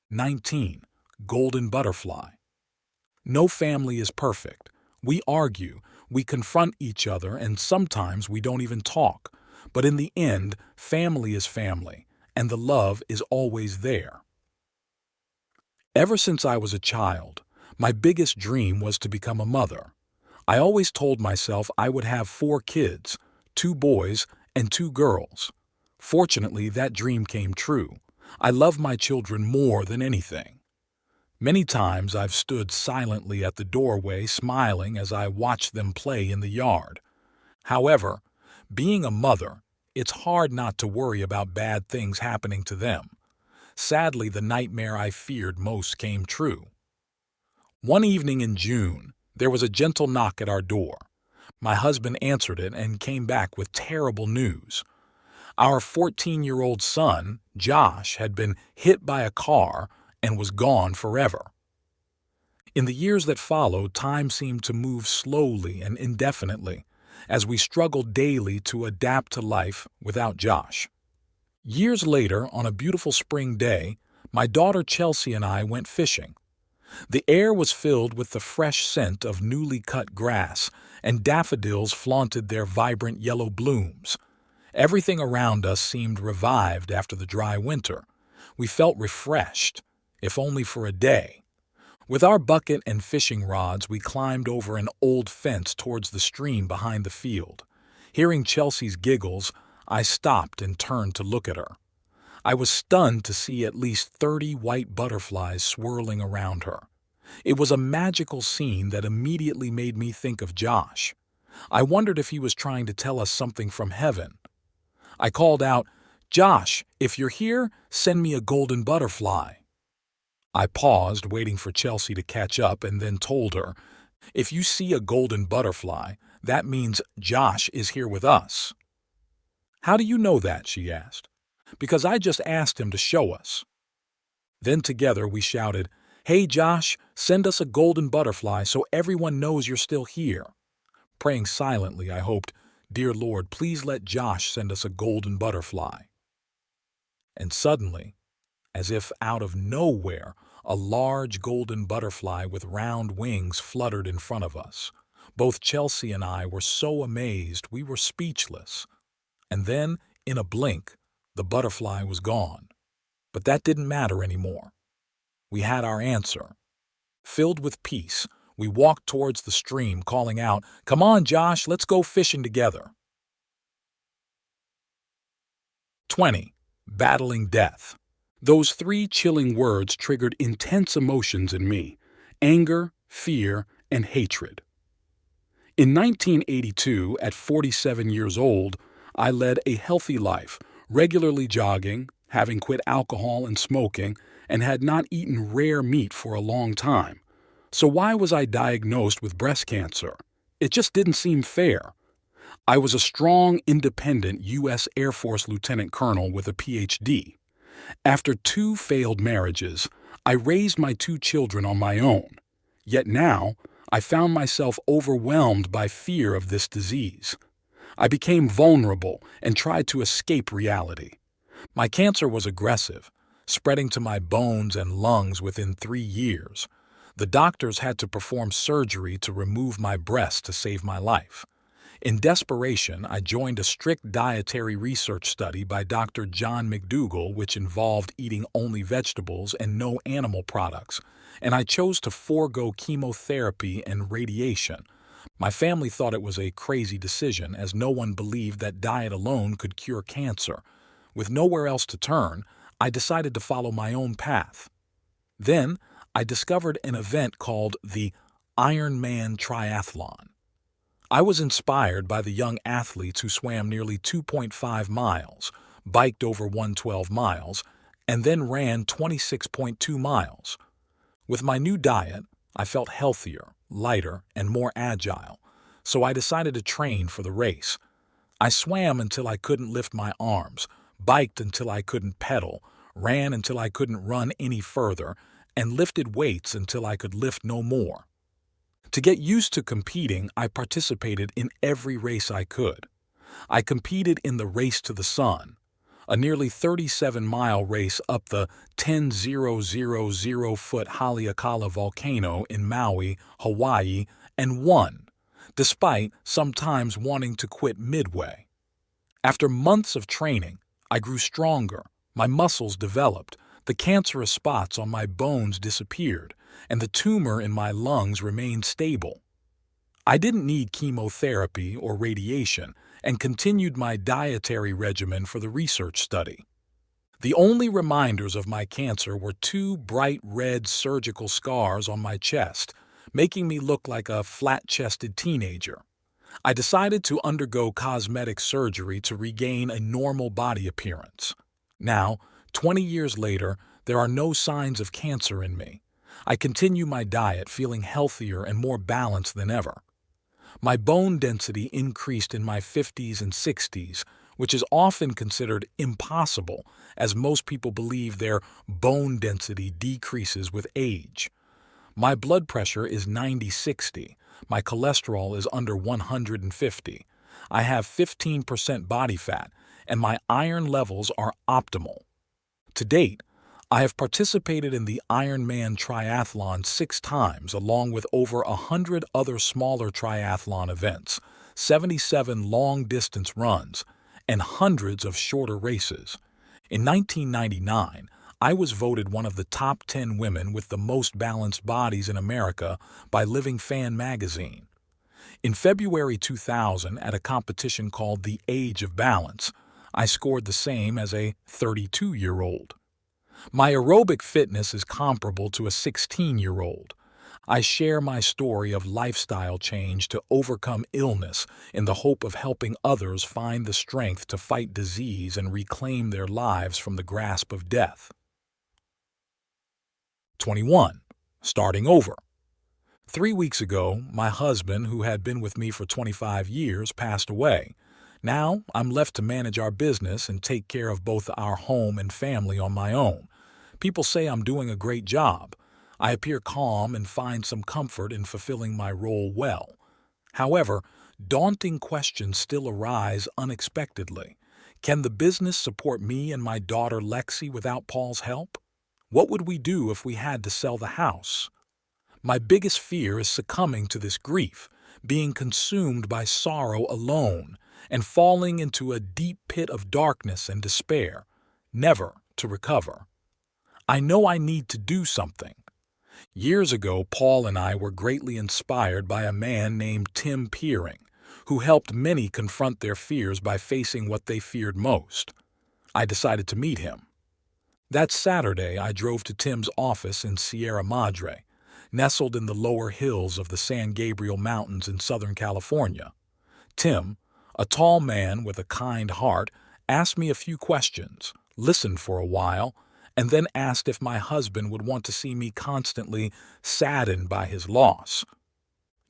19. Golden butterfly. No family is perfect. We argue, we confront each other, and sometimes we don't even talk. But in the end, family is family, and the love is always there. Ever since I was a child, my biggest dream was to become a mother. I always told myself I would have 4 kids, 2 boys and 2 girls. Fortunately, that dream came true. I love my children more than anything. Many times I've stood silently at the doorway smiling as I watched them play in the yard. However, being a mother, it's hard not to worry about bad things happening to them. Sadly, the nightmare I feared most came true. One evening in June, there was a gentle knock at our door. My husband answered it and came back with terrible news. Our 14-year-old son, Josh, had been hit by a car and was gone forever. In the years that followed, time seemed to move slowly and indefinitely, as we struggled daily to adapt to life without Josh. Years later, on a beautiful spring day, my daughter Chelsea and I went fishing. The air was filled with the fresh scent of newly cut grass, and daffodils flaunted their vibrant yellow blooms. Everything around us seemed revived after the dry winter. We felt refreshed, if only for a day. With our bucket and fishing rods, we climbed over an old fence towards the stream behind the field. Hearing Chelsea's giggles, I stopped and turned to look at her. I was stunned to see at least 30 white butterflies swirling around her. It was a magical scene that immediately made me think of Josh. I wondered if he was trying to tell us something from heaven. I called out, "Josh, if you're here, send me a golden butterfly." I paused, waiting for Chelsea to catch up, and then told her, "If you see a golden butterfly, that means Josh is here with us." "How do you know that?" she asked. "Because I just asked him to show us." Then together we shouted, "Hey Josh, send us a golden butterfly so everyone knows you're still here." Praying silently, I hoped, "Dear Lord, please let Josh send us a golden butterfly." And suddenly, as if out of nowhere, a large golden butterfly with round wings fluttered in front of us. Both Chelsea and I were so amazed we were speechless. And then, in a blink, the butterfly was gone. But that didn't matter anymore. We had our answer. Filled with peace, we walked towards the stream, calling out, "Come on, Josh, let's go fishing together." 20. Battling death. Those 3 chilling words triggered intense emotions in me: anger, fear, and hatred. In 1982, at 47 years old, I led a healthy life, regularly jogging, having quit alcohol and smoking, and had not eaten rare meat for a long time. So why was I diagnosed with breast cancer? It just didn't seem fair. I was a strong, independent U.S. Air Force lieutenant colonel with a Ph.D. After 2 failed marriages, I raised my 2 children on my own. Yet now, I found myself overwhelmed by fear of this disease. I became vulnerable and tried to escape reality. My cancer was aggressive, spreading to my bones and lungs within 3 years. The doctors had to perform surgery to remove my breast to save my life. In desperation, I joined a strict dietary research study by Dr. John McDougall, which involved eating only vegetables and no animal products, and I chose to forego chemotherapy and radiation. My family thought it was a crazy decision, as no one believed that diet alone could cure cancer. With nowhere else to turn, I decided to follow my own path. Then, I discovered an event called the Ironman Triathlon. I was inspired by the young athletes who swam nearly 2.5 miles, biked over 112 miles, and then ran 26.2 miles. With my new diet, I felt healthier, lighter, and more agile, so I decided to train for the race. I swam until I couldn't lift my arms, biked until I couldn't pedal, ran until I couldn't run any further, and lifted weights until I could lift no more. To get used to competing, I participated in every race I could. I competed in the Race to the Sun, a nearly 37-mile race up the 10,000-foot Haleakala volcano in Maui, Hawaii, and won, despite sometimes wanting to quit midway. After months of training, I grew stronger, my muscles developed, the cancerous spots on my bones disappeared, and the tumor in my lungs remained stable. I didn't need chemotherapy or radiation and continued my dietary regimen for the research study. The only reminders of my cancer were 2 bright red surgical scars on my chest, making me look like a flat-chested teenager. I decided to undergo cosmetic surgery to regain a normal body appearance. Now, 20 years later, there are no signs of cancer in me. I continue my diet, feeling healthier and more balanced than ever. My bone density increased in my 50s and 60s, which is often considered impossible, as most people believe their bone density decreases with age. My blood pressure is 90/60. My cholesterol is under 150. I have 15% body fat, and my iron levels are optimal. To date, I have participated in the Ironman triathlon 6 times, along with over 100 other smaller triathlon events, 77 long-distance runs, and hundreds of shorter races. In 1999, I was voted one of the top 10 women with the most balanced bodies in America by Living Fan magazine. In February 2000, at a competition called the Age of Balance, I scored the same as a 32-year-old. My aerobic fitness is comparable to a 16-year-old. I share my story of lifestyle change to overcome illness in the hope of helping others find the strength to fight disease and reclaim their lives from the grasp of death. 21. Starting over. 3 weeks ago, my husband, who had been with me for 25 years, passed away. Now, I'm left to manage our business and take care of both our home and family on my own. People say I'm doing a great job. I appear calm and find some comfort in fulfilling my role well. However, daunting questions still arise unexpectedly. Can the business support me and my daughter Lexi without Paul's help? What would we do if we had to sell the house? My biggest fear is succumbing to this grief, being consumed by sorrow alone, and falling into a deep pit of darkness and despair, never to recover. I know I need to do something. Years ago, Paul and I were greatly inspired by a man named Tim Peering, who helped many confront their fears by facing what they feared most. I decided to meet him. That Saturday, I drove to Tim's office in Sierra Madre, nestled in the lower hills of the San Gabriel Mountains in Southern California. Tim, a tall man with a kind heart, asked me a few questions, listened for a while, and then asked if my husband would want to see me constantly saddened by his loss.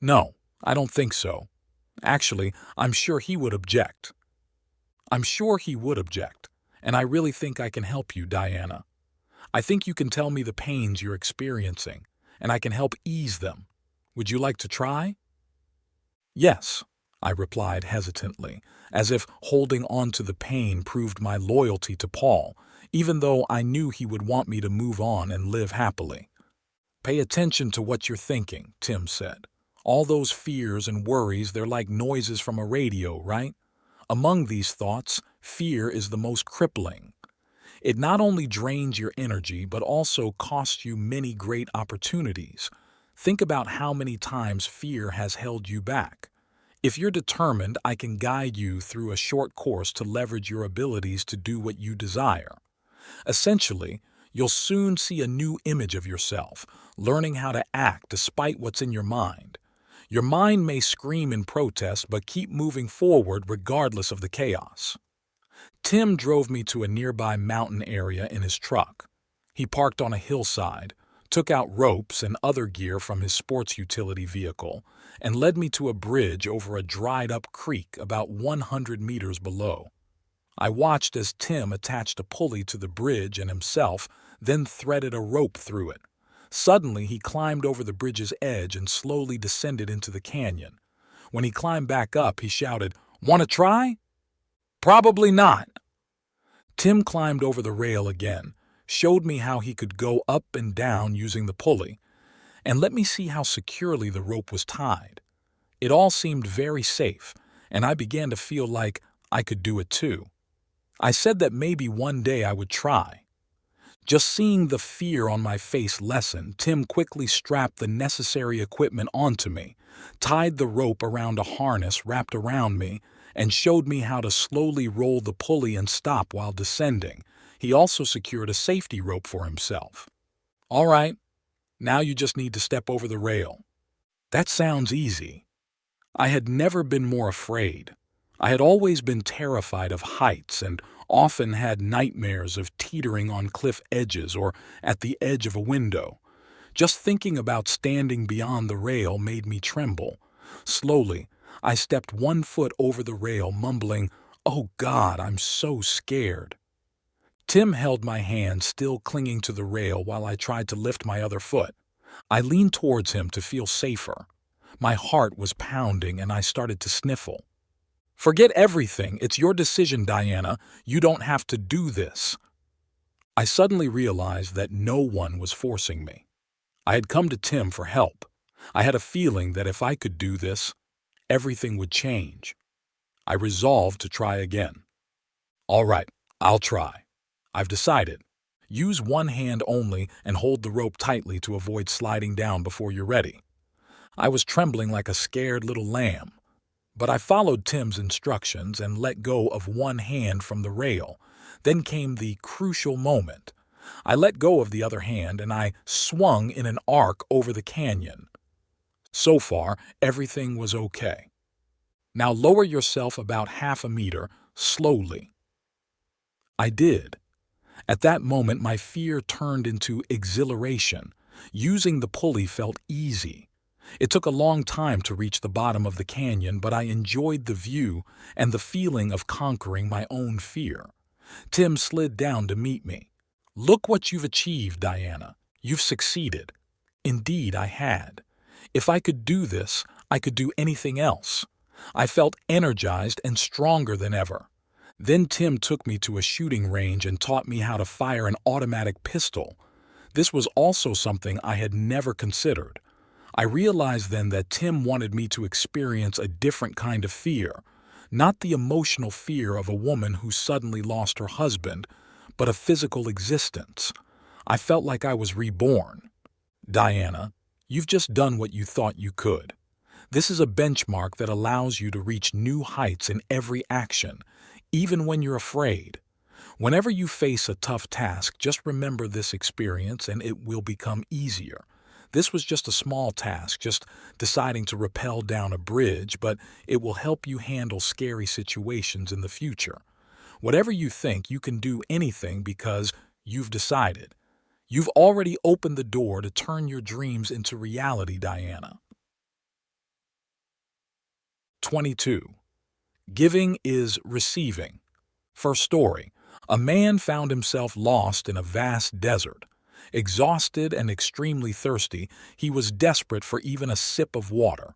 No, I don't think so. Actually, I'm sure he would object. And I really think I can help you, Diana. I think you can tell me the pains you're experiencing, and I can help ease them. Would you like to try? Yes, I replied hesitantly, as if holding on to the pain proved my loyalty to Paul, even though I knew he would want me to move on and live happily. Pay attention to what you're thinking, Tim said. All those fears and worries, they're like noises from a radio, right? Among these thoughts, fear is the most crippling. It not only drains your energy, but also costs you many great opportunities. Think about how many times fear has held you back. If you're determined, I can guide you through a short course to leverage your abilities to do what you desire. Essentially, you'll soon see a new image of yourself, learning how to act despite what's in your mind. Your mind may scream in protest, but keep moving forward regardless of the chaos. Tim drove me to a nearby mountain area in his truck. He parked on a hillside, took out ropes and other gear from his sports utility vehicle, and led me to a bridge over a dried-up creek about 100 meters below. I watched as Tim attached a pulley to the bridge and himself then threaded a rope through it. Suddenly, he climbed over the bridge's edge and slowly descended into the canyon. When he climbed back up, he shouted, "Want to try?" "Probably not." Tim climbed over the rail again, showed me how he could go up and down using the pulley, and let me see how securely the rope was tied. It all seemed very safe, and I began to feel like I could do it too. I said that maybe one day I would try. Just seeing the fear on my face lessen, Tim quickly strapped the necessary equipment onto me, tied the rope around a harness wrapped around me, and showed me how to slowly roll the pulley and stop while descending. He also secured a safety rope for himself. "All right, now you just need to step over the rail." That sounds easy. I had never been more afraid. I had always been terrified of heights and often had nightmares of teetering on cliff edges or at the edge of a window. Just thinking about standing beyond the rail made me tremble. Slowly, I stepped 1 foot over the rail, mumbling, "Oh God, I'm so scared." Tim held my hand, still clinging to the rail, while I tried to lift my other foot. I leaned towards him to feel safer. My heart was pounding and I started to sniffle. "Forget everything. It's your decision, Diana. You don't have to do this." I suddenly realized that no one was forcing me. I had come to Tim for help. I had a feeling that if I could do this, everything would change. I resolved to try again. "All right, I'll try. I've decided. Use one hand only and hold the rope tightly to avoid sliding down before you're ready." I was trembling like a scared little lamb, but I followed Tim's instructions and let go of one hand from the rail. Then came the crucial moment. I let go of the other hand and I swung in an arc over the canyon. So far, everything was okay. "Now lower yourself about half a meter, slowly." I did. At that moment, my fear turned into exhilaration. Using the pulley felt easy. It took a long time to reach the bottom of the canyon, but I enjoyed the view and the feeling of conquering my own fear. Tim slid down to meet me. "Look what you've achieved, Diana. You've succeeded." Indeed, I had. If I could do this, I could do anything else. I felt energized and stronger than ever. Then Tim took me to a shooting range and taught me how to fire an automatic pistol. This was also something I had never considered. I realized then that Tim wanted me to experience a different kind of fear, not the emotional fear of a woman who suddenly lost her husband, but a physical existence. I felt like I was reborn. "Diana, you've just done what you thought you could. This is a benchmark that allows you to reach new heights in every action, even when you're afraid. Whenever you face a tough task, just remember this experience and it will become easier. This was just a small task, just deciding to rappel down a bridge, but it will help you handle scary situations in the future. Whatever you think, you can do anything because you've decided. You've already opened the door to turn your dreams into reality, Diana." 22. Giving is receiving. First story. A man found himself lost in a vast desert. Exhausted and extremely thirsty, he was desperate for even a sip of water.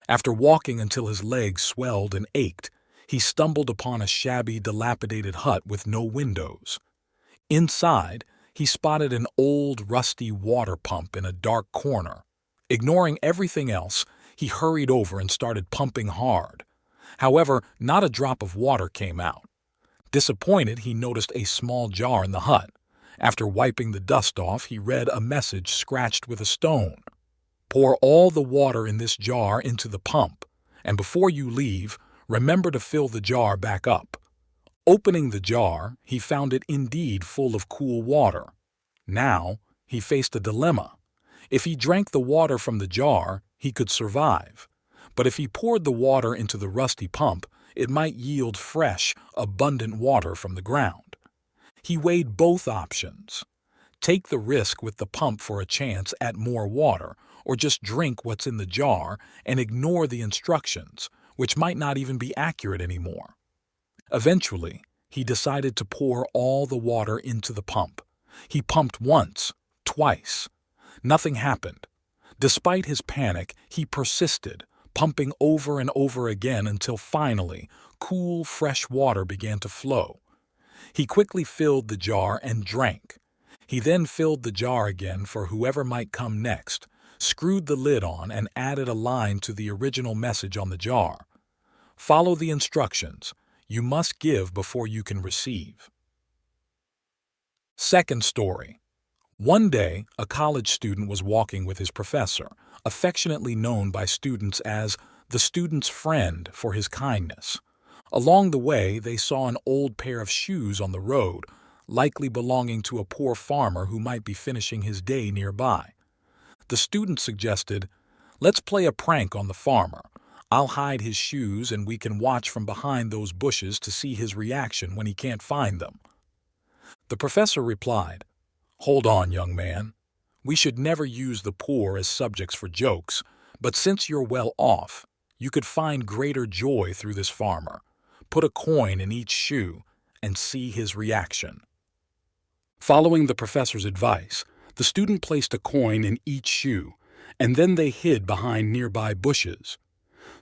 After walking until his legs swelled and ached, he stumbled upon a shabby, dilapidated hut with no windows. Inside, he spotted an old, rusty water pump in a dark corner. Ignoring everything else, he hurried over and started pumping hard. However, not a drop of water came out. Disappointed, he noticed a small jar in the hut. After wiping the dust off, he read a message scratched with a stone. "Pour all the water in this jar into the pump, and before you leave, remember to fill the jar back up." Opening the jar, he found it indeed full of cool water. Now, he faced a dilemma. If he drank the water from the jar, he could survive. But if he poured the water into the rusty pump, it might yield fresh, abundant water from the ground. He weighed both options. Take the risk with the pump for a chance at more water, or just drink what's in the jar and ignore the instructions, which might not even be accurate anymore. Eventually, he decided to pour all the water into the pump. He pumped once, twice. Nothing happened. Despite his panic, he persisted, pumping over and over again until finally, cool, fresh water began to flow. He quickly filled the jar and drank. He then filled the jar again for whoever might come next, screwed the lid on, and added a line to the original message on the jar. "Follow the instructions. You must give before you can receive." Second story. One day, a college student was walking with his professor, affectionately known by students as the student's friend for his kindness. Along the way, they saw an old pair of shoes on the road, likely belonging to a poor farmer who might be finishing his day nearby. The student suggested, "Let's play a prank on the farmer. I'll hide his shoes and we can watch from behind those bushes to see his reaction when he can't find them." The professor replied, "Hold on, young man. We should never use the poor as subjects for jokes, but since you're well off, you could find greater joy through this farmer. Put a coin in each shoe and see his reaction." Following the professor's advice, The student placed a coin in each shoe, and then they hid behind nearby bushes.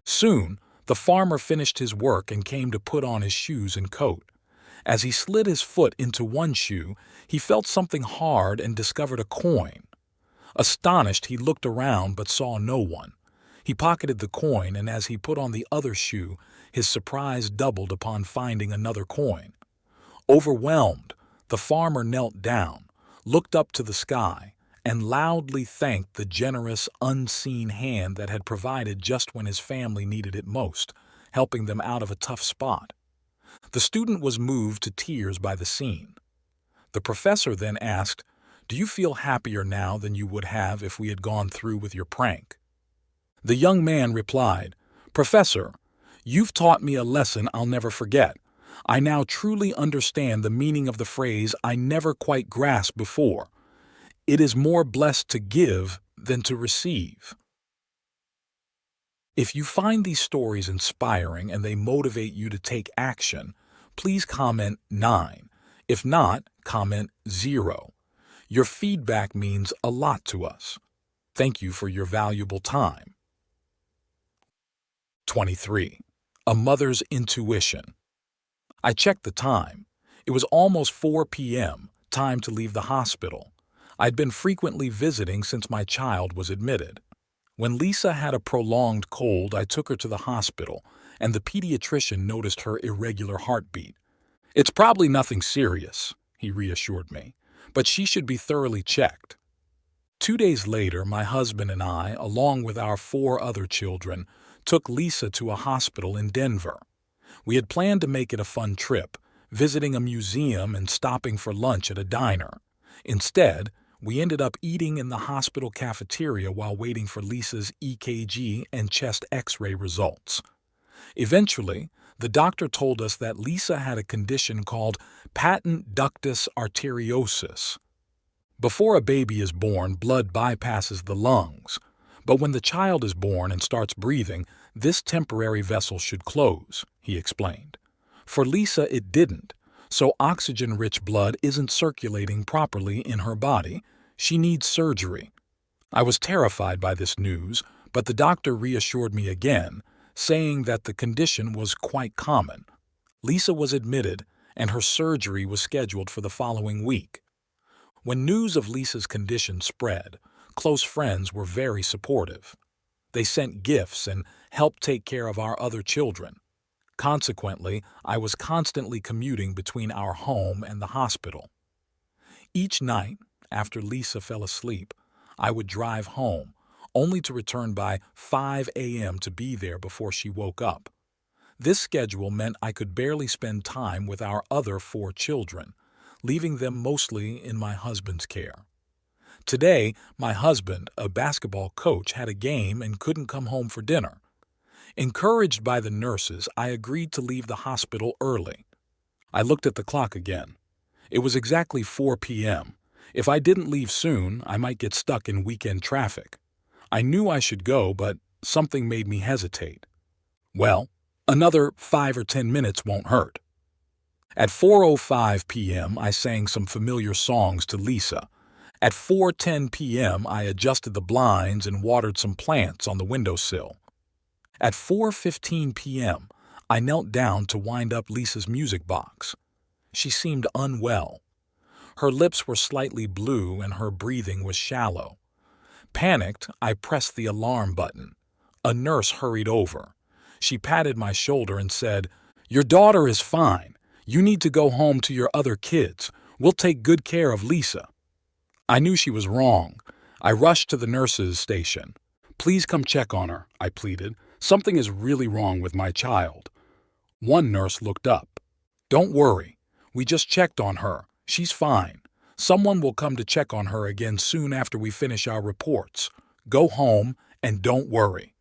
Soon, the farmer finished his work and came to put on his shoes and coat. As he slid his foot into one shoe, he felt something hard and discovered a coin. Astonished, he looked around but saw no one. He pocketed the coin, and as he put on the other shoe, his surprise doubled upon finding another coin. Overwhelmed, the farmer knelt down, looked up to the sky, and loudly thanked the generous, unseen hand that had provided just when his family needed it most, helping them out of a tough spot. The student was moved to tears by the scene. The professor then asked, "Do you feel happier now than you would have if we had gone through with your prank?" The young man replied, "Professor, you've taught me a lesson I'll never forget. I now truly understand the meaning of the phrase I never quite grasped before. It is more blessed to give than to receive." If you find these stories inspiring and they motivate you to take action, please comment 9. If not, comment 0. Your feedback means a lot to us. Thank you for your valuable time. 23. A mother's intuition. I checked the time. It was almost 4 p.m., time to leave the hospital. I'd been frequently visiting since my child was admitted. When Lisa had a prolonged cold, I took her to the hospital, and the pediatrician noticed her irregular heartbeat. "It's probably nothing serious," he reassured me, "but she should be thoroughly checked." 2 days later, my husband and I, along with our 4 other children, took Lisa to a hospital in Denver. We had planned to make it a fun trip, visiting a museum and stopping for lunch at a diner. Instead, we ended up eating in the hospital cafeteria while waiting for Lisa's EKG and chest X-ray results. Eventually, the doctor told us that Lisa had a condition called patent ductus arteriosus. Before a baby is born, blood bypasses the lungs. But when the child is born and starts breathing, this temporary vessel should close, he explained. For Lisa, it didn't. So oxygen-rich blood isn't circulating properly in her body. She needs surgery. I was terrified by this news, but the doctor reassured me again, saying that the condition was quite common. Lisa was admitted, and her surgery was scheduled for the following week. When news of Lisa's condition spread, close friends were very supportive. They sent gifts and helped take care of our other children. Consequently, I was constantly commuting between our home and the hospital. Each night, after Lisa fell asleep, I would drive home, only to return by 5 a.m. to be there before she woke up. This schedule meant I could barely spend time with our other 4 children, leaving them mostly in my husband's care. Today, my husband, a basketball coach, had a game and couldn't come home for dinner. Encouraged by the nurses, I agreed to leave the hospital early. I looked at the clock again. It was exactly 4 p.m. If I didn't leave soon, I might get stuck in weekend traffic. I knew I should go, but something made me hesitate. Well, another 5 or 10 minutes won't hurt. At 4:05 p.m., I sang some familiar songs to Lisa. At 4:10 p.m., I adjusted the blinds and watered some plants on the windowsill. At 4:15 p.m., I knelt down to wind up Lisa's music box. She seemed unwell. Her lips were slightly blue and her breathing was shallow. Panicked, I pressed the alarm button. A nurse hurried over. She patted my shoulder and said, "Your daughter is fine. You need to go home to your other kids. We'll take good care of Lisa." I knew she was wrong. I rushed to the nurse's station. "Please come check on her," I pleaded. "Something is really wrong with my child." One nurse looked up. "Don't worry. We just checked on her. She's fine. Someone will come to check on her again soon after we finish our reports. Go home and don't worry."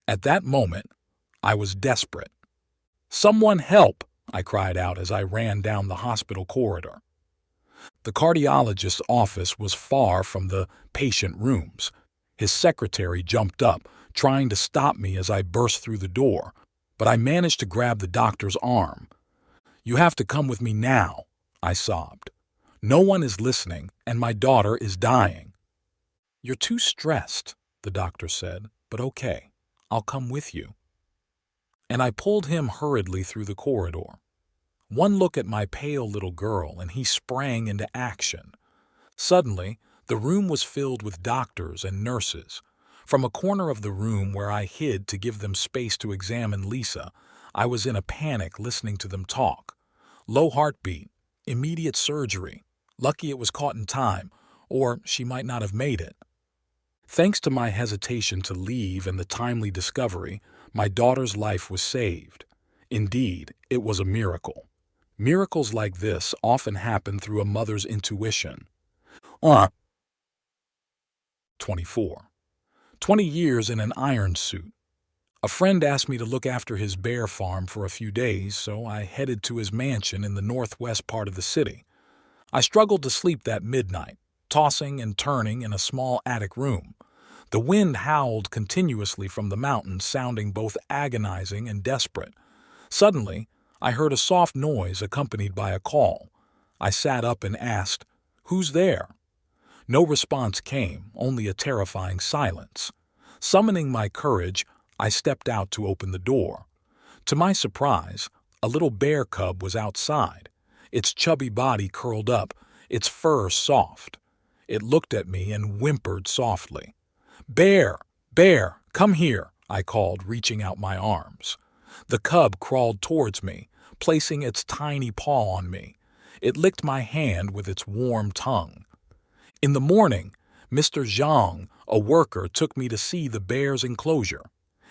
At that moment, I was desperate. "Someone help!" I cried out as I ran down the hospital corridor. The cardiologist's office was far from the patient rooms. His secretary jumped up, trying to stop me as I burst through the door, but I managed to grab the doctor's arm. "You have to come with me now," I sobbed. No one is listening, and my daughter is dying." "You're too stressed," the doctor said, "but okay, I'll come with you." And I pulled him hurriedly through the corridor. One look at my pale little girl, and he sprang into action. Suddenly, the room was filled with doctors and nurses. From a corner of the room where I hid to give them space to examine Lisa, I was in a panic listening to them talk. Low heartbeat, immediate surgery, lucky it was caught in time, or she might not have made it. Thanks to my hesitation to leave and the timely discovery, my daughter's life was saved. Indeed, it was a miracle. Miracles like this often happen through a mother's intuition. 24. 20 years in an iron suit. A friend asked me to look after his bear farm for a few days, so I headed to his mansion in the northwest part of the city. I struggled to sleep that midnight, tossing and turning in a small attic room. The wind howled continuously from the mountains, sounding both agonizing and desperate. Suddenly, I heard a soft noise accompanied by a call. I sat up and asked, "Who's there?" No response came, only a terrifying silence. Summoning my courage, I stepped out to open the door. To my surprise, a little bear cub was outside, its chubby body curled up, its fur soft. It looked at me and whimpered softly. "Bear! Bear! Come here!" I called, reaching out my arms. The cub crawled towards me, placing its tiny paw on me. It licked my hand with its warm tongue. In the morning, Mr. Zhang, a worker, took me to see the bear's enclosure.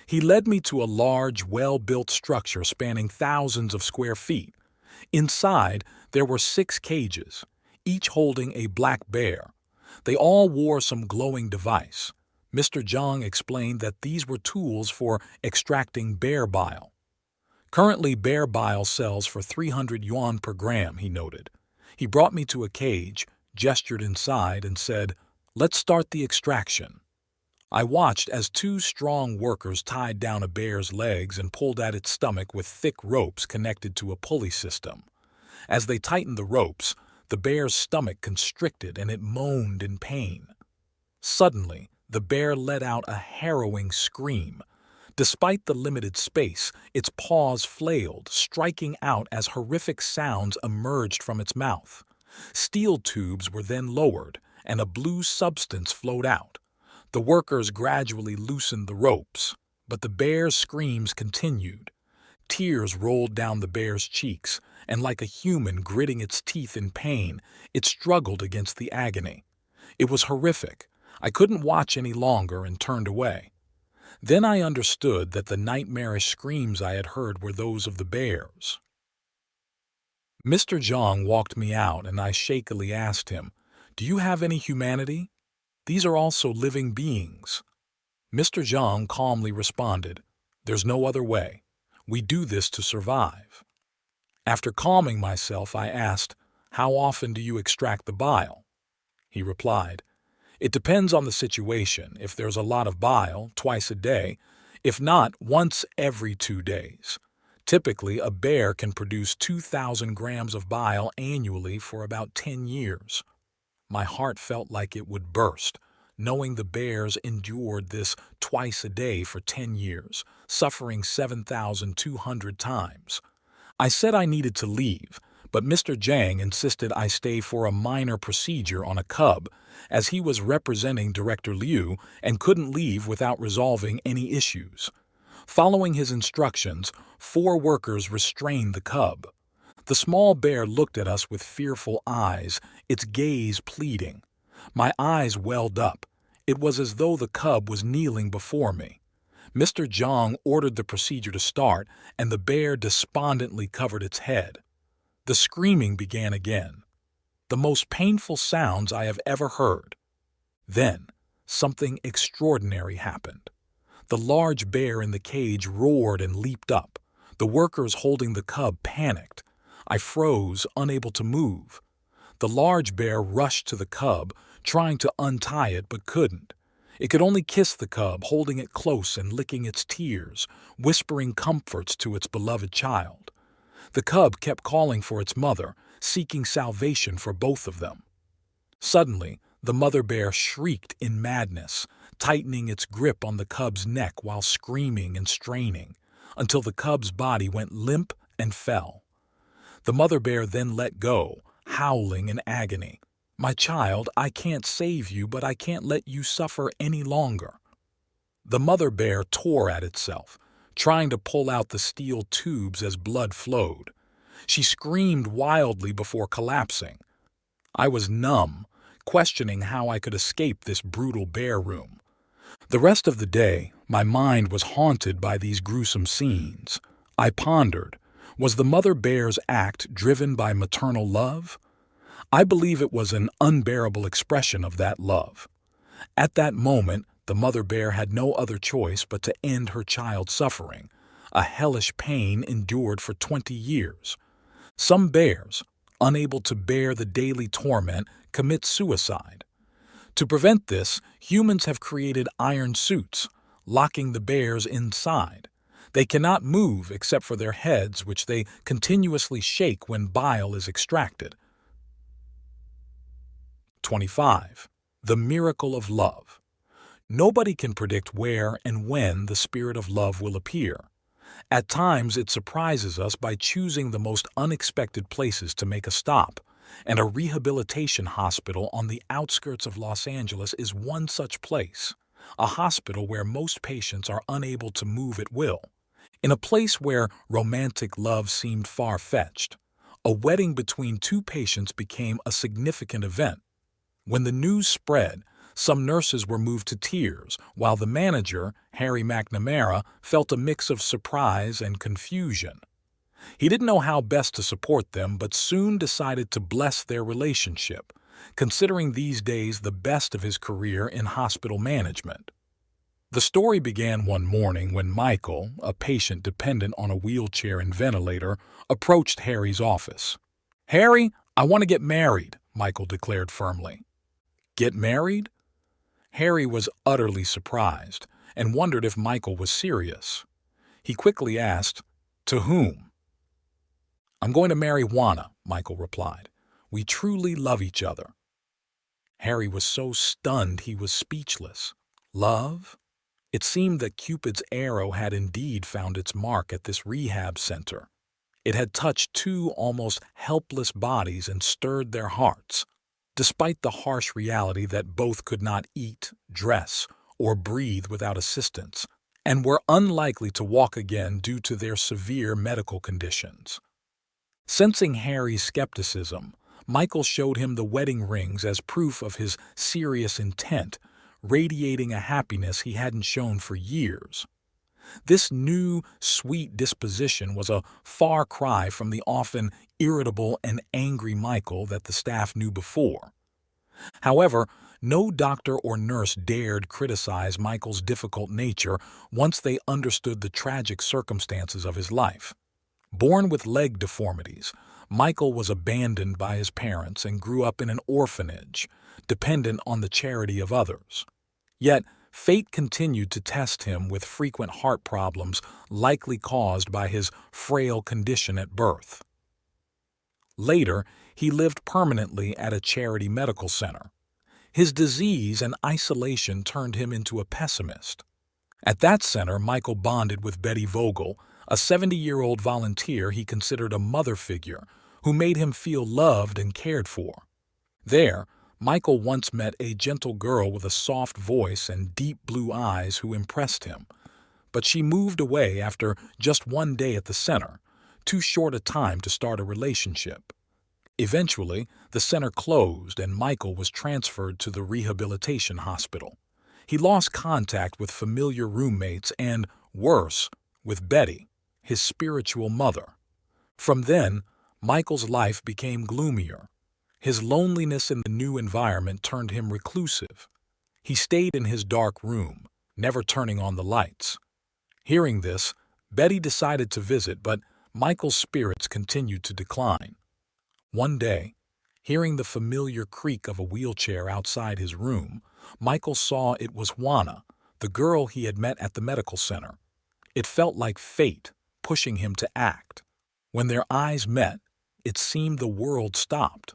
He led me to a large, well-built structure spanning thousands of square feet. Inside, there were 6 cages, each holding a black bear. They all wore some glowing device. Mr. Zhang explained that these were tools for extracting bear bile. Currently, bear bile sells for 300 yuan per gram, he noted. He brought me to a cage, gestured inside, and said, "Let's start the extraction." I watched as 2 strong workers tied down a bear's legs and pulled at its stomach with thick ropes connected to a pulley system. As they tightened the ropes, the bear's stomach constricted and it moaned in pain. Suddenly, the bear let out a harrowing scream. Despite the limited space, its paws flailed, striking out as horrific sounds emerged from its mouth. Steel tubes were then lowered, and a blue substance flowed out. The workers gradually loosened the ropes, but the bear's screams continued. Tears rolled down the bear's cheeks, and like a human gritting its teeth in pain, it struggled against the agony. It was horrific. I couldn't watch any longer and turned away. Then I understood that the nightmarish screams I had heard were those of the bears. Mr. Zhang walked me out, and I shakily asked him, "Do you have any humanity? These are also living beings." Mr. Zhang calmly responded, "There's no other way. We do this to survive." After calming myself, I asked, "How often do you extract the bile?" He replied, "It depends on the situation. If there's a lot of bile, twice a day. If not, once every 2 days. Typically, a bear can produce 2,000 grams of bile annually for about 10 years. My heart felt like it would burst, knowing the bears endured this twice a day for 10 years, suffering 7,200 times. I said I needed to leave, but Mr. Zhang insisted I stay for a minor procedure on a cub, as he was representing Director Liu and couldn't leave without resolving any issues. Following his instructions, 4 workers restrained the cub. The small bear looked at us with fearful eyes, its gaze pleading. My eyes welled up. It was as though the cub was kneeling before me. Mr. Zhang ordered the procedure to start, and the bear despondently covered its head. The screaming began again. The most painful sounds I have ever heard. Then, something extraordinary happened. The large bear in the cage roared and leaped up. The workers holding the cub panicked. I froze, unable to move. The large bear rushed to the cub, trying to untie it but couldn't. It could only kiss the cub, holding it close and licking its tears, whispering comforts to its beloved child. The cub kept calling for its mother, seeking salvation for both of them. Suddenly, the mother bear shrieked in madness, tightening its grip on the cub's neck while screaming and straining, until the cub's body went limp and fell. The mother bear then let go, howling in agony. "My child, I can't save you, but I can't let you suffer any longer." The mother bear tore at itself, trying to pull out the steel tubes as blood flowed. She screamed wildly before collapsing. I was numb, questioning how I could escape this brutal bear room. The rest of the day, my mind was haunted by these gruesome scenes. I pondered, was the mother bear's act driven by maternal love? I believe it was an unbearable expression of that love. At that moment, the mother bear had no other choice but to end her child's suffering, a hellish pain endured for 20 years. Some bears, unable to bear the daily torment, commit suicide. To prevent this, humans have created iron suits, locking the bears inside. They cannot move except for their heads, which they continuously shake when bile is extracted. 25. The miracle of love. Nobody can predict where and when the spirit of love will appear. At times, it surprises us by choosing the most unexpected places to make a stop, and a rehabilitation hospital on the outskirts of Los Angeles is one such place, a hospital where most patients are unable to move at will. In a place where romantic love seemed far-fetched, a wedding between two patients became a significant event. When the news spread, some nurses were moved to tears, while the manager, Harry McNamara, felt a mix of surprise and confusion. He didn't know how best to support them, but soon decided to bless their relationship, considering these days the best of his career in hospital management. The story began one morning when Michael, a patient dependent on a wheelchair and ventilator, approached Harry's office. "Harry, I want to get married," Michael declared firmly. "Get married?" Harry was utterly surprised and wondered if Michael was serious. He quickly asked, "To whom?" "I'm going to marry Juana," Michael replied. "We truly love each other." Harry was so stunned he was speechless. Love? It seemed that Cupid's arrow had indeed found its mark at this rehab center. It had touched two almost helpless bodies and stirred their hearts. Despite the harsh reality that both could not eat, dress, or breathe without assistance, and were unlikely to walk again due to their severe medical conditions. Sensing Harry's skepticism, Michael showed him the wedding rings as proof of his serious intent, radiating a happiness he hadn't shown for years. This new, sweet disposition was a far cry from the often irritable and angry Michael that the staff knew before. However, no doctor or nurse dared criticize Michael's difficult nature once they understood the tragic circumstances of his life. Born with leg deformities, Michael was abandoned by his parents and grew up in an orphanage, dependent on the charity of others. Yet, fate continued to test him with frequent heart problems likely caused by his frail condition at birth. Later, he lived permanently at a charity medical center. His disease and isolation turned him into a pessimist. At that center, Michael bonded with Betty Vogel, a 70-year-old volunteer he considered a mother figure who made him feel loved and cared for. There, Michael once met a gentle girl with a soft voice and deep blue eyes who impressed him, but she moved away after just one day at the center, too short a time to start a relationship. Eventually, the center closed and Michael was transferred to the rehabilitation hospital. He lost contact with familiar roommates and, worse, with Betty, his spiritual mother. From then, Michael's life became gloomier. His loneliness in the new environment turned him reclusive. He stayed in his dark room, never turning on the lights. Hearing this, Betty decided to visit, but Michael's spirits continued to decline. One day, hearing the familiar creak of a wheelchair outside his room, Michael saw it was Juana, the girl he had met at the medical center. It felt like fate, pushing him to act. When their eyes met, it seemed the world stopped.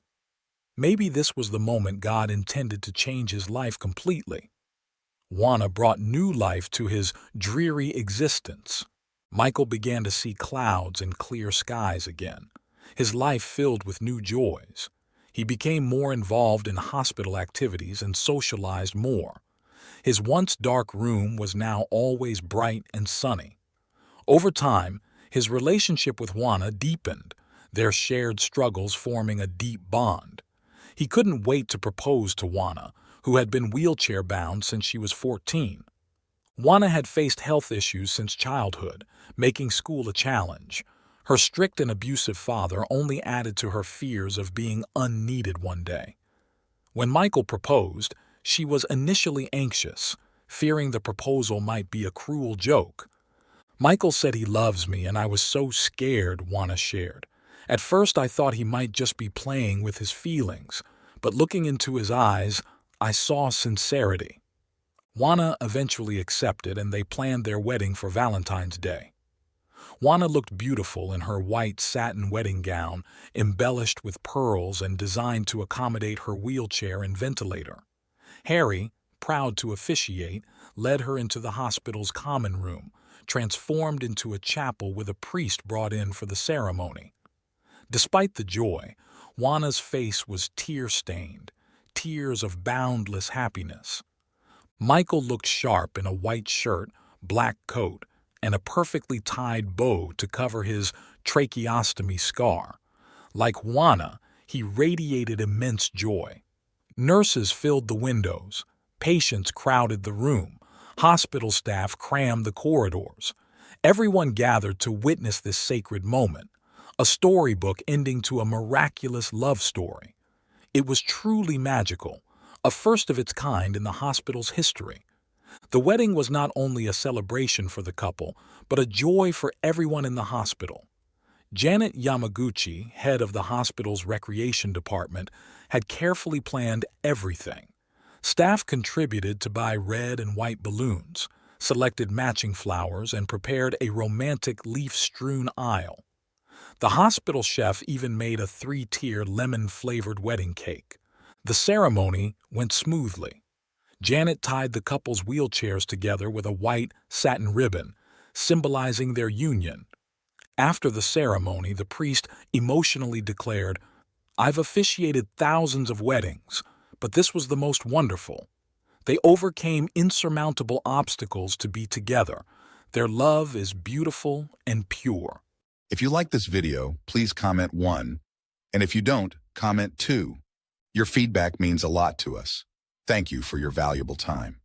Maybe this was the moment God intended to change his life completely. Juana brought new life to his dreary existence. Michael began to see clouds and clear skies again, his life filled with new joys. He became more involved in hospital activities and socialized more. His once dark room was now always bright and sunny. Over time, his relationship with Juana deepened, their shared struggles forming a deep bond. He couldn't wait to propose to Juana, who had been wheelchair-bound since she was 14. Juana had faced health issues since childhood, making school a challenge. Her strict and abusive father only added to her fears of being unneeded one day. When Michael proposed, she was initially anxious, fearing the proposal might be a cruel joke. "Michael said he loves me, and I was so scared," Juana shared. "At first I thought he might just be playing with his feelings, but looking into his eyes, I saw sincerity." Juana eventually accepted, and they planned their wedding for Valentine's Day. Juana looked beautiful in her white satin wedding gown, embellished with pearls and designed to accommodate her wheelchair and ventilator. Harry, proud to officiate, led her into the hospital's common room, transformed into a chapel with a priest brought in for the ceremony. Despite the joy, Juana's face was tear-stained, tears of boundless happiness. Michael looked sharp in a white shirt, black coat, and a perfectly tied bow to cover his tracheostomy scar. Like Juana, he radiated immense joy. Nurses filled the windows, patients crowded the room, hospital staff crammed the corridors. Everyone gathered to witness this sacred moment, a storybook ending to a miraculous love story. It was truly magical, a first of its kind in the hospital's history. The wedding was not only a celebration for the couple, but a joy for everyone in the hospital. Janet Yamaguchi, head of the hospital's recreation department, had carefully planned everything. Staff contributed to buy red and white balloons, selected matching flowers, and prepared a romantic leaf-strewn aisle. The hospital chef even made a 3-tier lemon-flavored wedding cake. The ceremony went smoothly. Janet tied the couple's wheelchairs together with a white satin ribbon, symbolizing their union. After the ceremony, the priest emotionally declared, "I've officiated thousands of weddings, but this was the most wonderful. They overcame insurmountable obstacles to be together. Their love is beautiful and pure." If you like this video, please comment 1. And if you don't, comment 2. Your feedback means a lot to us. Thank you for your valuable time.